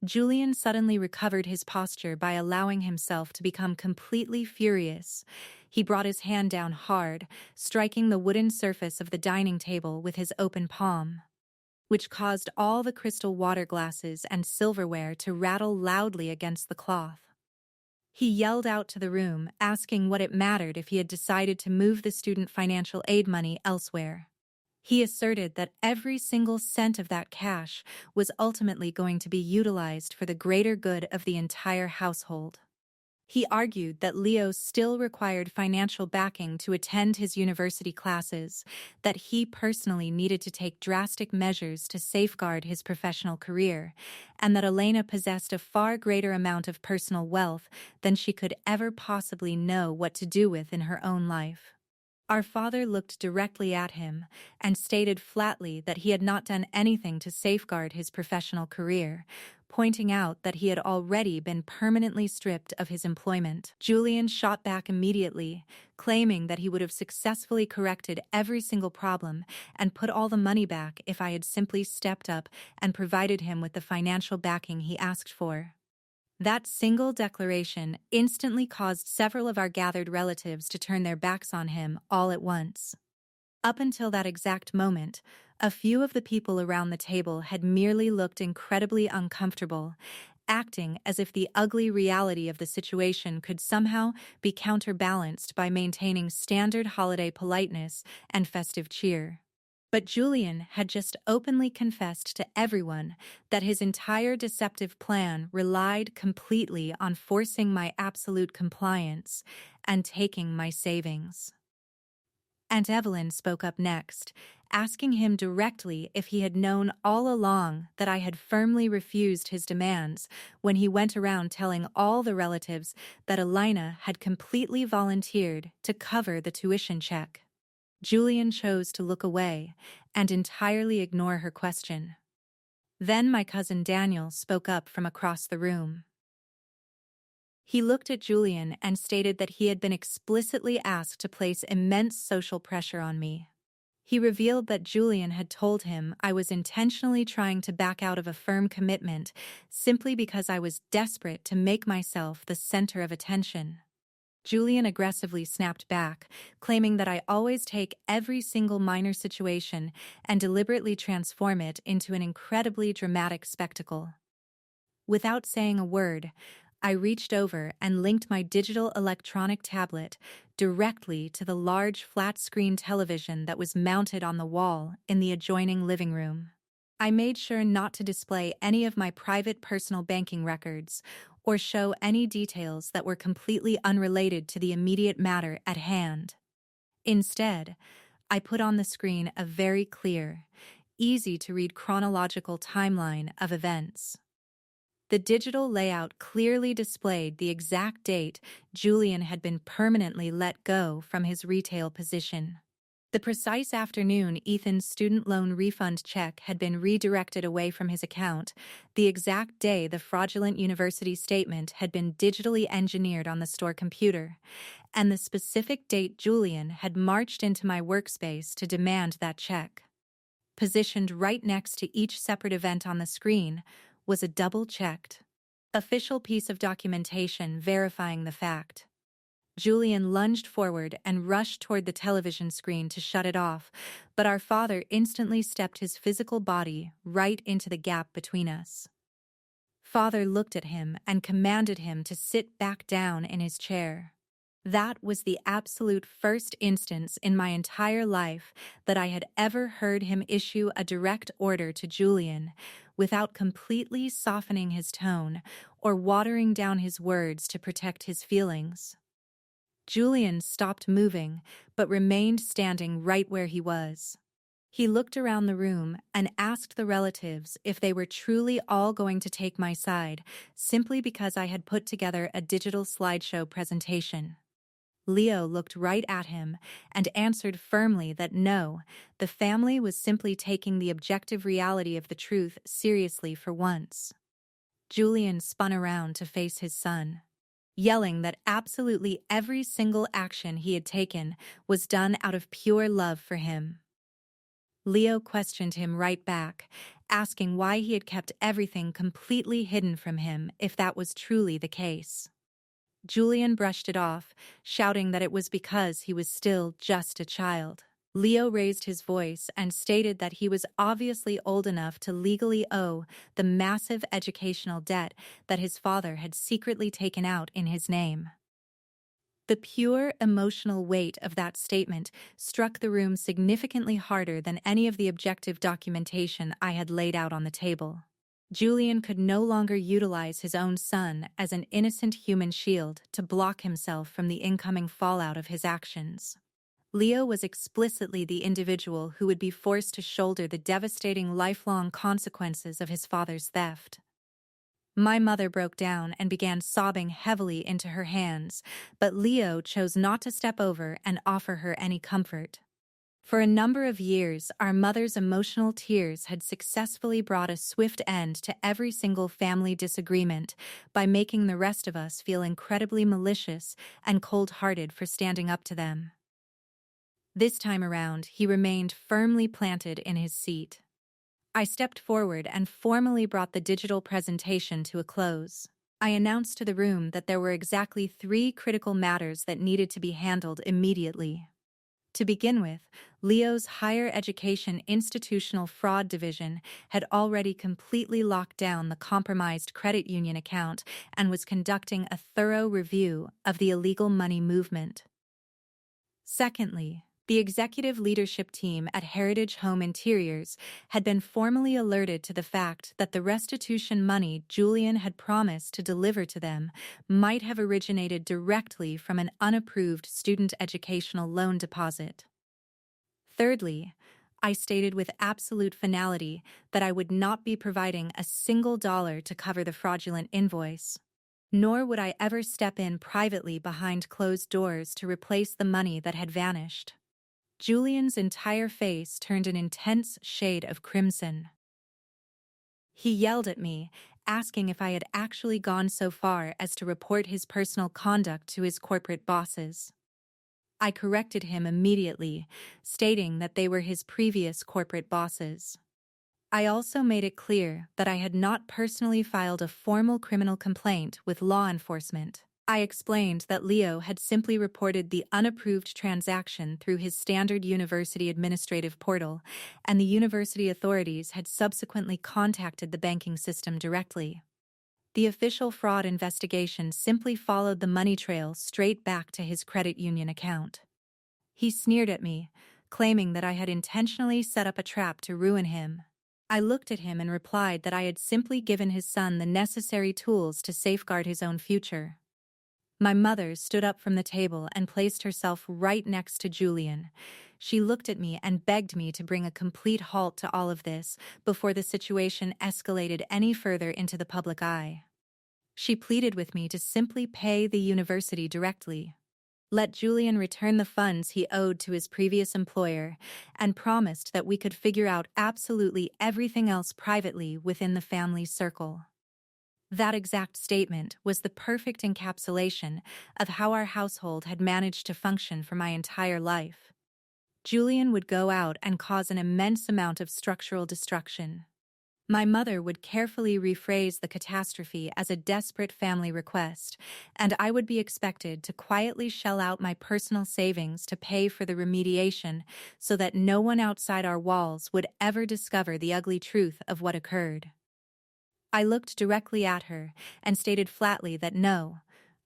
Julian suddenly recovered his posture by allowing himself to become completely furious. He brought his hand down hard, striking the wooden surface of the dining table with his open palm, which caused all the crystal water glasses and silverware to rattle loudly against the cloth. He yelled out to the room, asking what it mattered if he had decided to move the student financial aid money elsewhere. He asserted that every single cent of that cash was ultimately going to be utilized for the greater good of the entire household. He argued that Leo still required financial backing to attend his university classes, that he personally needed to take drastic measures to safeguard his professional career, and that Elena possessed a far greater amount of personal wealth than she could ever possibly know what to do with in her own life. Our father looked directly at him and stated flatly that he had not done anything to safeguard his professional career, pointing out that he had already been permanently stripped of his employment. Julian shot back immediately, claiming that he would have successfully corrected every single problem and put all the money back if I had simply stepped up and provided him with the financial backing he asked for. That single declaration instantly caused several of our gathered relatives to turn their backs on him all at once. Up until that exact moment, a few of the people around the table had merely looked incredibly uncomfortable, acting as if the ugly reality of the situation could somehow be counterbalanced by maintaining standard holiday politeness and festive cheer. But Julian had just openly confessed to everyone that his entire deceptive plan relied completely on forcing my absolute compliance and taking my savings. Aunt Evelyn spoke up next, asking him directly if he had known all along that I had firmly refused his demands when he went around telling all the relatives that Elena had completely volunteered to cover the tuition check. Julian chose to look away and entirely ignore her question. Then my cousin Daniel spoke up from across the room. He looked at Julian and stated that he had been explicitly asked to place immense social pressure on me. He revealed that Julian had told him I was intentionally trying to back out of a firm commitment simply because I was desperate to make myself the center of attention. Julian aggressively snapped back, claiming that I always take every single minor situation and deliberately transform it into an incredibly dramatic spectacle. Without saying a word, I reached over and linked my digital electronic tablet directly to the large flat-screen television that was mounted on the wall in the adjoining living room. I made sure not to display any of my private personal banking records or show any details that were completely unrelated to the immediate matter at hand. Instead, I put on the screen a very clear, easy-to-read chronological timeline of events. The digital layout clearly displayed the exact date Julian had been permanently let go from his retail position. The precise afternoon Ethan's student loan refund check had been redirected away from his account, the exact day the fraudulent university statement had been digitally engineered on the store computer, and the specific date Julian had marched into my workspace to demand that check. Positioned right next to each separate event on the screen was a double-checked, official piece of documentation verifying the fact. Julian lunged forward and rushed toward the television screen to shut it off, but our father instantly stepped his physical body right into the gap between us. Father looked at him and commanded him to sit back down in his chair. That was the absolute first instance in my entire life that I had ever heard him issue a direct order to Julian without completely softening his tone or watering down his words to protect his feelings. Julian stopped moving, but remained standing right where he was. He looked around the room and asked the relatives if they were truly all going to take my side, simply because I had put together a digital slideshow presentation. Leo looked right at him and answered firmly that no, the family was simply taking the objective reality of the truth seriously for once. Julian spun around to face his son, yelling that absolutely every single action he had taken was done out of pure love for him. Leo questioned him right back, asking why he had kept everything completely hidden from him if that was truly the case. Julian brushed it off, shouting that it was because he was still just a child. Leo raised his voice and stated that he was obviously old enough to legally owe the massive educational debt that his father had secretly taken out in his name. The pure emotional weight of that statement struck the room significantly harder than any of the objective documentation I had laid out on the table. Julian could no longer utilize his own son as an innocent human shield to block himself from the incoming fallout of his actions. Leo was explicitly the individual who would be forced to shoulder the devastating lifelong consequences of his father's theft. My mother broke down and began sobbing heavily into her hands, but Leo chose not to step over and offer her any comfort. For a number of years, our mother's emotional tears had successfully brought a swift end to every single family disagreement by making the rest of us feel incredibly malicious and cold-hearted for standing up to them. This time around, he remained firmly planted in his seat. I stepped forward and formally brought the digital presentation to a close. I announced to the room that there were exactly 3 critical matters that needed to be handled immediately. To begin with, Leo's higher education institutional fraud division had already completely locked down the compromised credit union account and was conducting a thorough review of the illegal money movement. Secondly, the executive leadership team at Heritage Home Interiors had been formally alerted to the fact that the restitution money Julian had promised to deliver to them might have originated directly from an unapproved student educational loan deposit. Thirdly, I stated with absolute finality that I would not be providing a single dollar to cover the fraudulent invoice. Nor would I ever step in privately behind closed doors to replace the money that had vanished. Julian's entire face turned an intense shade of crimson. He yelled at me, asking if I had actually gone so far as to report his personal conduct to his corporate bosses. I corrected him immediately, stating that they were his previous corporate bosses. I also made it clear that I had not personally filed a formal criminal complaint with law enforcement. I explained that Leo had simply reported the unapproved transaction through his standard university administrative portal, and the university authorities had subsequently contacted the banking system directly. The official fraud investigation simply followed the money trail straight back to his credit union account. He sneered at me, claiming that I had intentionally set up a trap to ruin him. I looked at him and replied that I had simply given his son the necessary tools to safeguard his own future. My mother stood up from the table and placed herself right next to Julian. She looked at me and begged me to bring a complete halt to all of this before the situation escalated any further into the public eye. She pleaded with me to simply pay the university directly, let Julian return the funds he owed to his previous employer, and promised that we could figure out absolutely everything else privately within the family circle. That exact statement was the perfect encapsulation of how our household had managed to function for my entire life. Julian would go out and cause an immense amount of structural destruction. My mother would carefully rephrase the catastrophe as a desperate family request, and I would be expected to quietly shell out my personal savings to pay for the remediation so that no one outside our walls would ever discover the ugly truth of what occurred. I looked directly at her and stated flatly that no,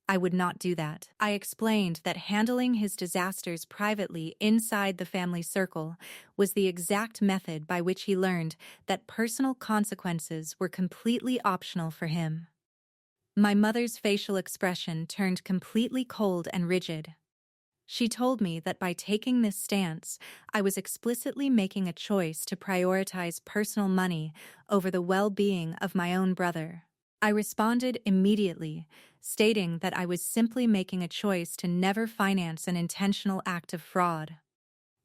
I would not do that. I explained that handling his disasters privately inside the family circle was the exact method by which he learned that personal consequences were completely optional for him. My mother's facial expression turned completely cold and rigid. She told me that by taking this stance, I was explicitly making a choice to prioritize personal money over the well-being of my own brother. I responded immediately, stating that I was simply making a choice to never finance an intentional act of fraud.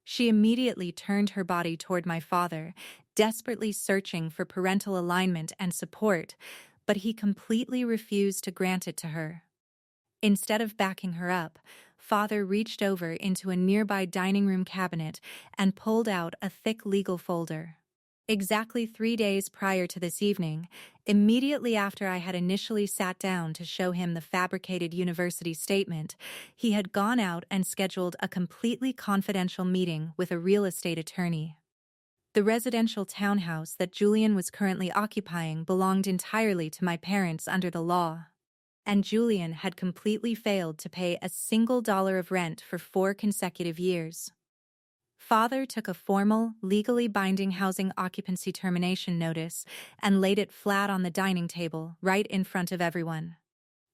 She immediately turned her body toward my father, desperately searching for parental alignment and support, but he completely refused to grant it to her. Instead of backing her up, Father reached over into a nearby dining room cabinet and pulled out a thick legal folder. Exactly 3 days prior to this evening, immediately after I had initially sat down to show him the fabricated university statement, he had gone out and scheduled a completely confidential meeting with a real estate attorney. The residential townhouse that Julian was currently occupying belonged entirely to my parents under the law, and Julian had completely failed to pay a single dollar of rent for 4 consecutive years. Father took a formal, legally binding housing occupancy termination notice and laid it flat on the dining table, right in front of everyone.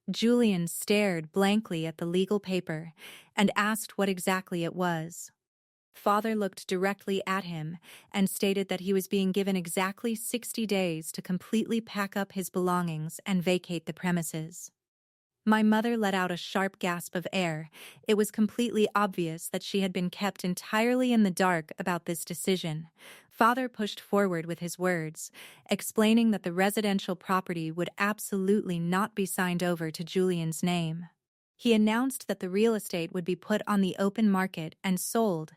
Julian stared blankly at the legal paper and asked what exactly it was. Father looked directly at him and stated that he was being given exactly 60 days to completely pack up his belongings and vacate the premises. My mother let out a sharp gasp of air. It was completely obvious that she had been kept entirely in the dark about this decision. Father pushed forward with his words, explaining that the residential property would absolutely not be signed over to Julian's name. He announced that the real estate would be put on the open market and sold,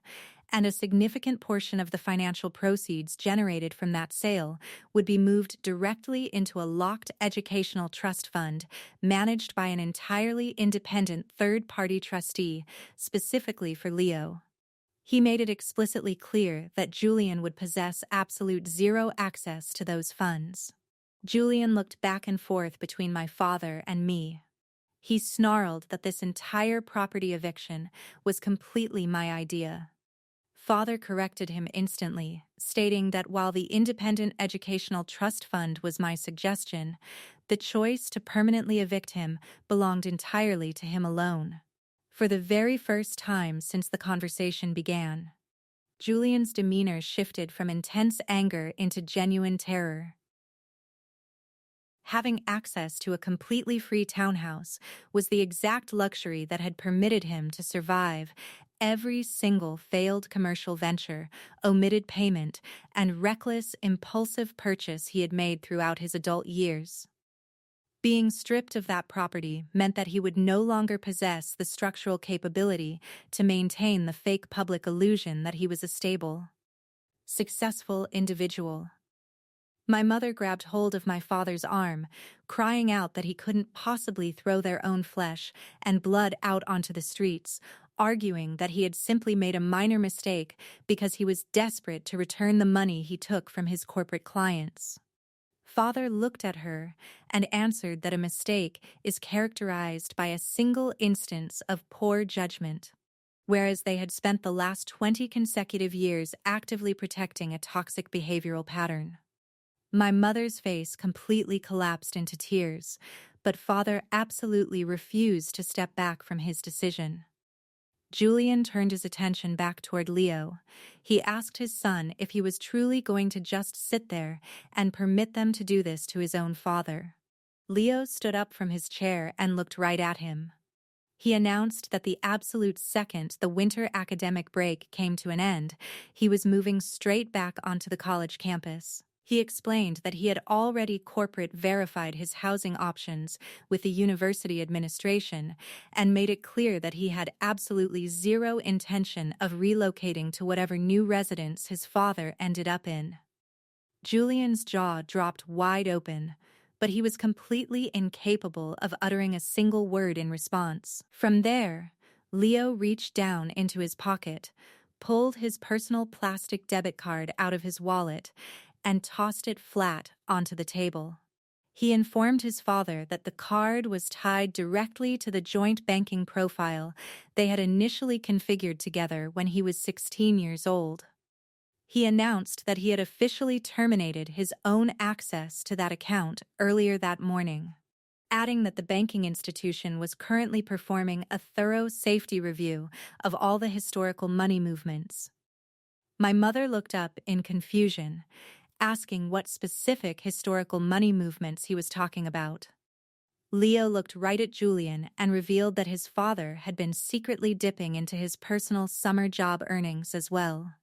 and a significant portion of the financial proceeds generated from that sale would be moved directly into a locked educational trust fund managed by an entirely independent third-party trustee, specifically for Leo. He made it explicitly clear that Julian would possess absolute zero access to those funds. Julian looked back and forth between my father and me. He snarled that this entire property eviction was completely my idea. Father corrected him instantly, stating that while the Independent Educational Trust Fund was my suggestion, the choice to permanently evict him belonged entirely to him alone. For the very first time since the conversation began, Julian's demeanor shifted from intense anger into genuine terror. Having access to a completely free townhouse was the exact luxury that had permitted him to survive every single failed commercial venture, omitted payment, and reckless, impulsive purchase he had made throughout his adult years. Being stripped of that property meant that he would no longer possess the structural capability to maintain the fake public illusion that he was a stable, successful individual. My mother grabbed hold of my father's arm, crying out that he couldn't possibly throw their own flesh and blood out onto the streets, arguing that he had simply made a minor mistake because he was desperate to return the money he took from his corporate clients. Father looked at her and answered that a mistake is characterized by a single instance of poor judgment, whereas they had spent the last 20 consecutive years actively protecting a toxic behavioral pattern. My mother's face completely collapsed into tears, but Father absolutely refused to step back from his decision. Julian turned his attention back toward Leo. He asked his son if he was truly going to just sit there and permit them to do this to his own father. Leo stood up from his chair and looked right at him. He announced that the absolute second the winter academic break came to an end, he was moving straight back onto the college campus. He explained that he had already corporate verified his housing options with the university administration and made it clear that he had absolutely zero intention of relocating to whatever new residence his father ended up in. Julian's jaw dropped wide open, but he was completely incapable of uttering a single word in response. From there, Leo reached down into his pocket, pulled his personal plastic debit card out of his wallet, and tossed it flat onto the table. He informed his father that the card was tied directly to the joint banking profile they had initially configured together when he was 16 years old. He announced that he had officially terminated his own access to that account earlier that morning, adding that the banking institution was currently performing a thorough safety review of all the historical money movements. My mother looked up in confusion, asking what specific historical money movements he was talking about. Leo looked right at Julian and revealed that his father had been secretly dipping into his personal summer job earnings as well.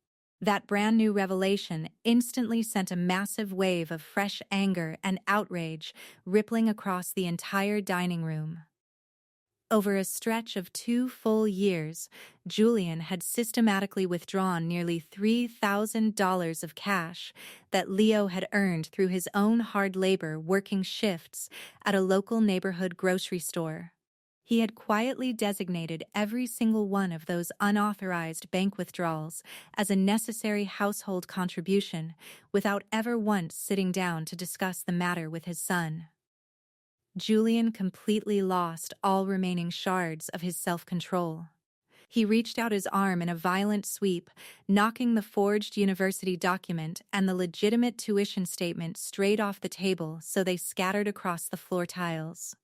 That brand new revelation instantly sent a massive wave of fresh anger and outrage rippling across the entire dining room. Over a stretch of 2 full years, Julian had systematically withdrawn nearly $3,000 of cash that Leo had earned through his own hard labor working shifts at a local neighborhood grocery store. He had quietly designated every single one of those unauthorized bank withdrawals as a necessary household contribution without ever once sitting down to discuss the matter with his son. Julian completely lost all remaining shards of his self-control. He reached out his arm in a violent sweep, knocking the forged university document and the legitimate tuition statement straight off the table so they scattered across the floor tiles.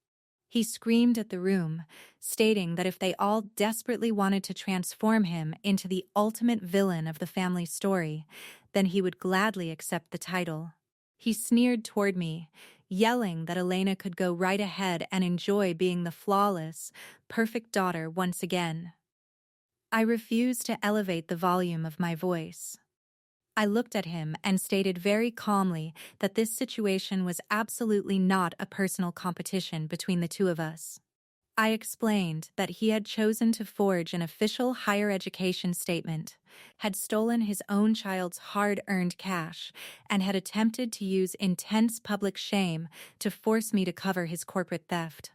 He screamed at the room, stating that if they all desperately wanted to transform him into the ultimate villain of the family story, then he would gladly accept the title. He sneered toward me, yelling that Elena could go right ahead and enjoy being the flawless, perfect daughter once again. I refused to elevate the volume of my voice. I looked at him and stated very calmly that this situation was absolutely not a personal competition between the two of us. I explained that he had chosen to forge an official higher education statement, had stolen his own child's hard-earned cash, and had attempted to use intense public shame to force me to cover his corporate theft.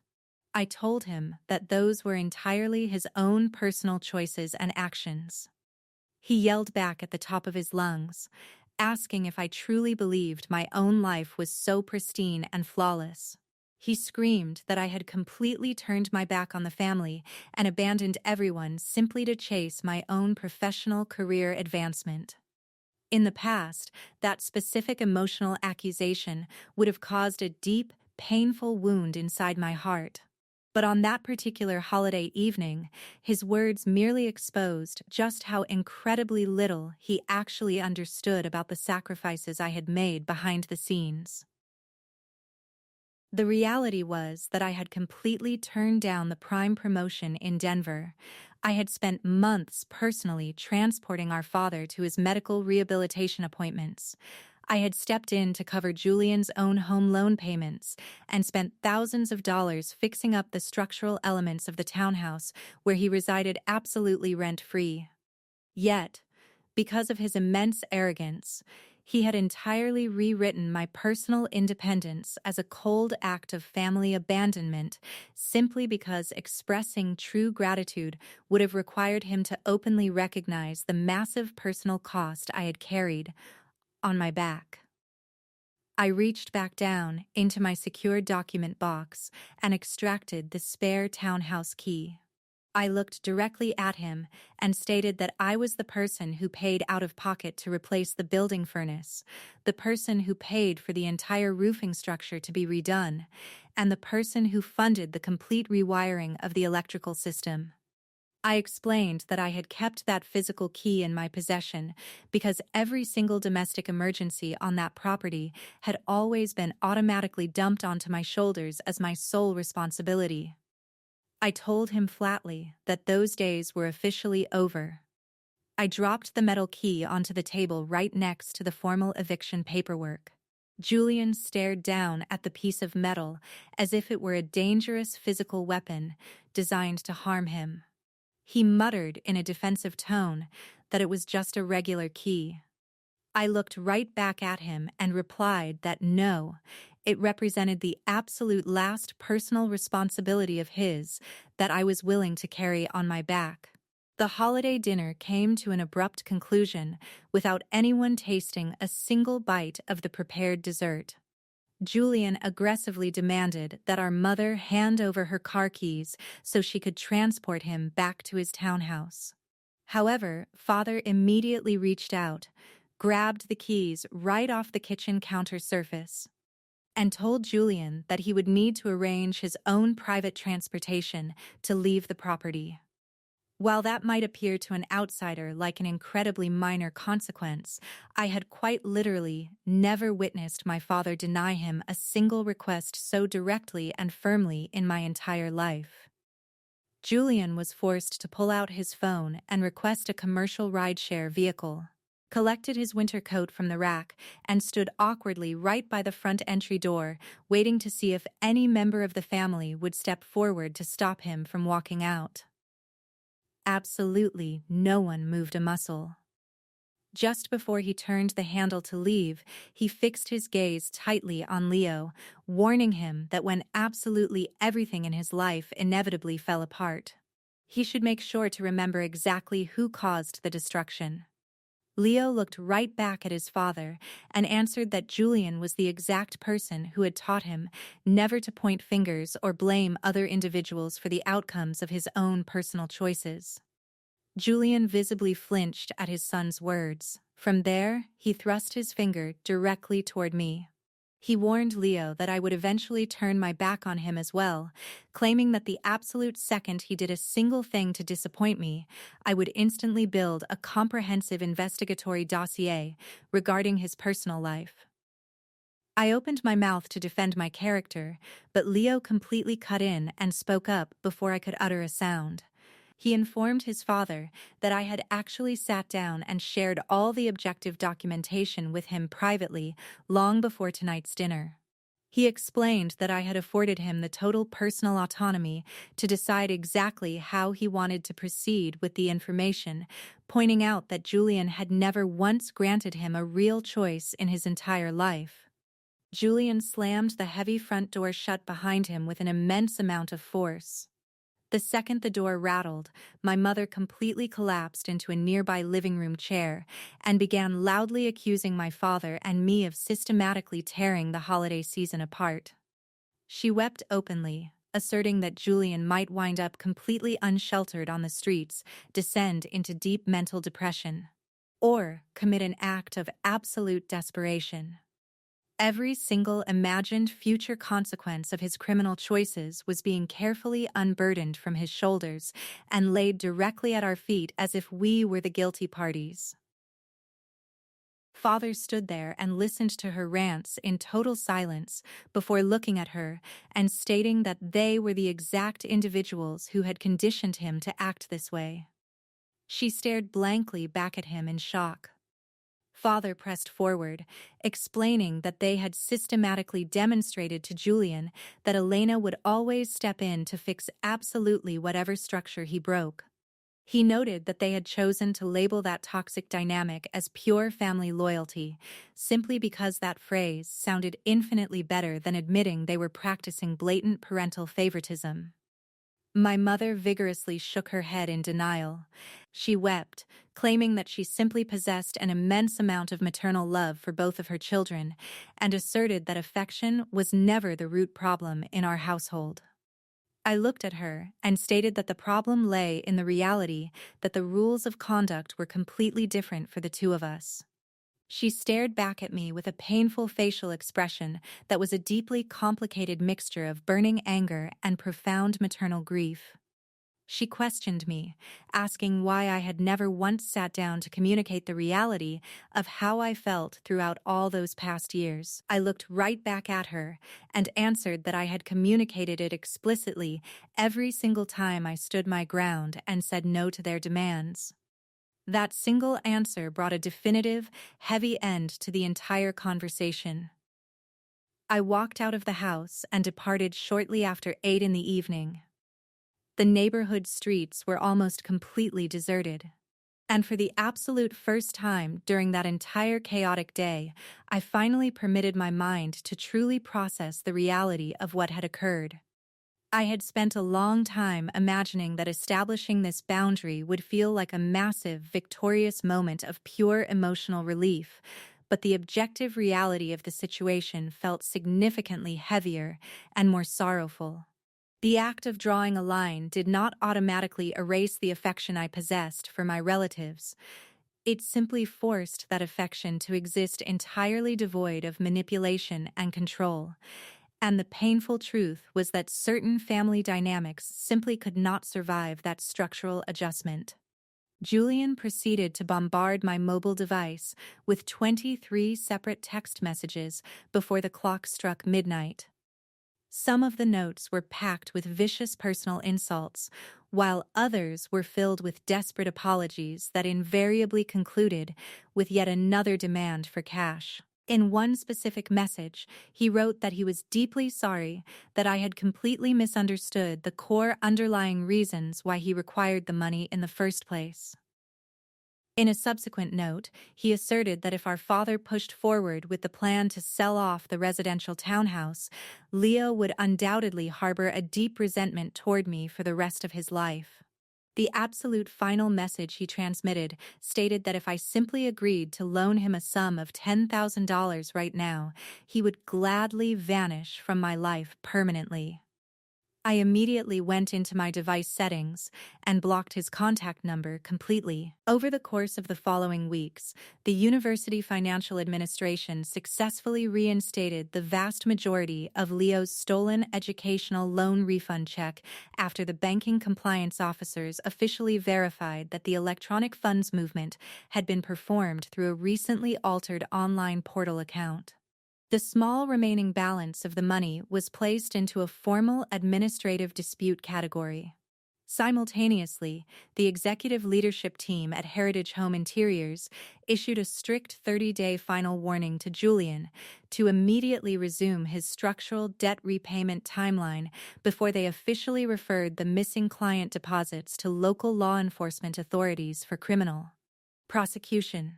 I told him that those were entirely his own personal choices and actions. He yelled back at the top of his lungs, asking if I truly believed my own life was so pristine and flawless. He screamed that I had completely turned my back on the family and abandoned everyone simply to chase my own professional career advancement. In the past, that specific emotional accusation would have caused a deep, painful wound inside my heart. But on that particular holiday evening, his words merely exposed just how incredibly little he actually understood about the sacrifices I had made behind the scenes. The reality was that I had completely turned down the prime promotion in Denver. I had spent months personally transporting our father to his medical rehabilitation appointments. I had stepped in to cover Julian's own home loan payments and spent thousands of dollars fixing up the structural elements of the townhouse where he resided absolutely rent-free. Yet, because of his immense arrogance, he had entirely rewritten my personal independence as a cold act of family abandonment simply because expressing true gratitude would have required him to openly recognize the massive personal cost I had carried on my back. I reached back down into my secure document box and extracted the spare townhouse key. I looked directly at him and stated that I was the person who paid out of pocket to replace the building furnace, the person who paid for the entire roofing structure to be redone, and the person who funded the complete rewiring of the electrical system. I explained that I had kept that physical key in my possession because every single domestic emergency on that property had always been automatically dumped onto my shoulders as my sole responsibility. I told him flatly that those days were officially over. I dropped the metal key onto the table right next to the formal eviction paperwork. Julian stared down at the piece of metal as if it were a dangerous physical weapon designed to harm him. He muttered in a defensive tone that it was just a regular key. I looked right back at him and replied that no, it represented the absolute last personal responsibility of his that I was willing to carry on my back. The holiday dinner came to an abrupt conclusion without anyone tasting a single bite of the prepared dessert. Julian aggressively demanded that our mother hand over her car keys so she could transport him back to his townhouse. However, Father immediately reached out, grabbed the keys right off the kitchen counter surface, and told Julian that he would need to arrange his own private transportation to leave the property. While that might appear to an outsider like an incredibly minor consequence, I had quite literally never witnessed my father deny him a single request so directly and firmly in my entire life. Julian was forced to pull out his phone and request a commercial rideshare vehicle, collected his winter coat from the rack, and stood awkwardly right by the front entry door, waiting to see if any member of the family would step forward to stop him from walking out. Absolutely no one moved a muscle. Just before he turned the handle to leave, he fixed his gaze tightly on Leo, warning him that when absolutely everything in his life inevitably fell apart, he should make sure to remember exactly who caused the destruction. Leo looked right back at his father and answered that Julian was the exact person who had taught him never to point fingers or blame other individuals for the outcomes of his own personal choices. Julian visibly flinched at his son's words. From there, he thrust his finger directly toward me. He warned Leo that I would eventually turn my back on him as well, claiming that the absolute second he did a single thing to disappoint me, I would instantly build a comprehensive investigatory dossier regarding his personal life. I opened my mouth to defend my character, but Leo completely cut in and spoke up before I could utter a sound. He informed his father that I had actually sat down and shared all the objective documentation with him privately long before tonight's dinner. He explained that I had afforded him the total personal autonomy to decide exactly how he wanted to proceed with the information, pointing out that Julian had never once granted him a real choice in his entire life. Julian slammed the heavy front door shut behind him with an immense amount of force. The second the door rattled, my mother completely collapsed into a nearby living room chair and began loudly accusing my father and me of systematically tearing the holiday season apart. She wept openly, asserting that Julian might wind up completely unsheltered on the streets, descend into deep mental depression, or commit an act of absolute desperation. Every single imagined future consequence of his criminal choices was being carefully unburdened from his shoulders and laid directly at our feet as if we were the guilty parties. Father stood there and listened to her rants in total silence before looking at her and stating that they were the exact individuals who had conditioned him to act this way. She stared blankly back at him in shock. Father pressed forward, explaining that they had systematically demonstrated to Julian that Elena would always step in to fix absolutely whatever structure he broke. He noted that they had chosen to label that toxic dynamic as pure family loyalty, simply because that phrase sounded infinitely better than admitting they were practicing blatant parental favoritism. My mother vigorously shook her head in denial. She wept, claiming that she simply possessed an immense amount of maternal love for both of her children, and asserted that affection was never the root problem in our household. I looked at her and stated that the problem lay in the reality that the rules of conduct were completely different for the two of us. She stared back at me with a painful facial expression that was a deeply complicated mixture of burning anger and profound maternal grief. She questioned me, asking why I had never once sat down to communicate the reality of how I felt throughout all those past years. I looked right back at her and answered that I had communicated it explicitly every single time I stood my ground and said no to their demands. That single answer brought a definitive, heavy end to the entire conversation. I walked out of the house and departed shortly after 8 in the evening. The neighborhood streets were almost completely deserted. And for the absolute first time during that entire chaotic day, I finally permitted my mind to truly process the reality of what had occurred. I had spent a long time imagining that establishing this boundary would feel like a massive, victorious moment of pure emotional relief, but the objective reality of the situation felt significantly heavier and more sorrowful. The act of drawing a line did not automatically erase the affection I possessed for my relatives. It simply forced that affection to exist entirely devoid of manipulation and control. And the painful truth was that certain family dynamics simply could not survive that structural adjustment. Julian proceeded to bombard my mobile device with 23 separate text messages before the clock struck midnight. Some of the notes were packed with vicious personal insults, while others were filled with desperate apologies that invariably concluded with yet another demand for cash. In one specific message, he wrote that he was deeply sorry that I had completely misunderstood the core underlying reasons why he required the money in the first place. In a subsequent note, he asserted that if our father pushed forward with the plan to sell off the residential townhouse, Leo would undoubtedly harbor a deep resentment toward me for the rest of his life. The absolute final message he transmitted stated that if I simply agreed to loan him a sum of $10,000 right now, he would gladly vanish from my life permanently. I immediately went into my device settings and blocked his contact number completely. Over the course of the following weeks, the University Financial Administration successfully reinstated the vast majority of Leo's stolen educational loan refund check after the banking compliance officers officially verified that the electronic funds movement had been performed through a recently altered online portal account. The small remaining balance of the money was placed into a formal administrative dispute category. Simultaneously, the executive leadership team at Heritage Home Interiors issued a strict 30-day final warning to Julian to immediately resume his structural debt repayment timeline before they officially referred the missing client deposits to local law enforcement authorities for criminal prosecution.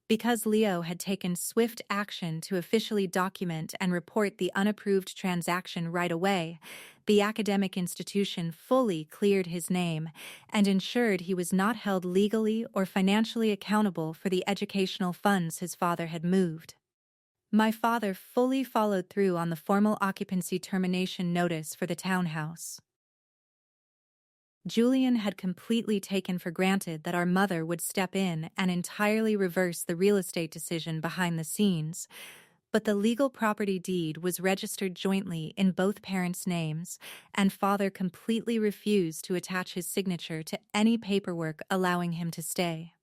Because Leo had taken swift action to officially document and report the unapproved transaction right away, the academic institution fully cleared his name and ensured he was not held legally or financially accountable for the educational funds his father had moved. My father fully followed through on the formal occupancy termination notice for the townhouse. Julian had completely taken for granted that our mother would step in and entirely reverse the real estate decision behind the scenes, but the legal property deed was registered jointly in both parents' names, and father completely refused to attach his signature to any paperwork allowing him to stay.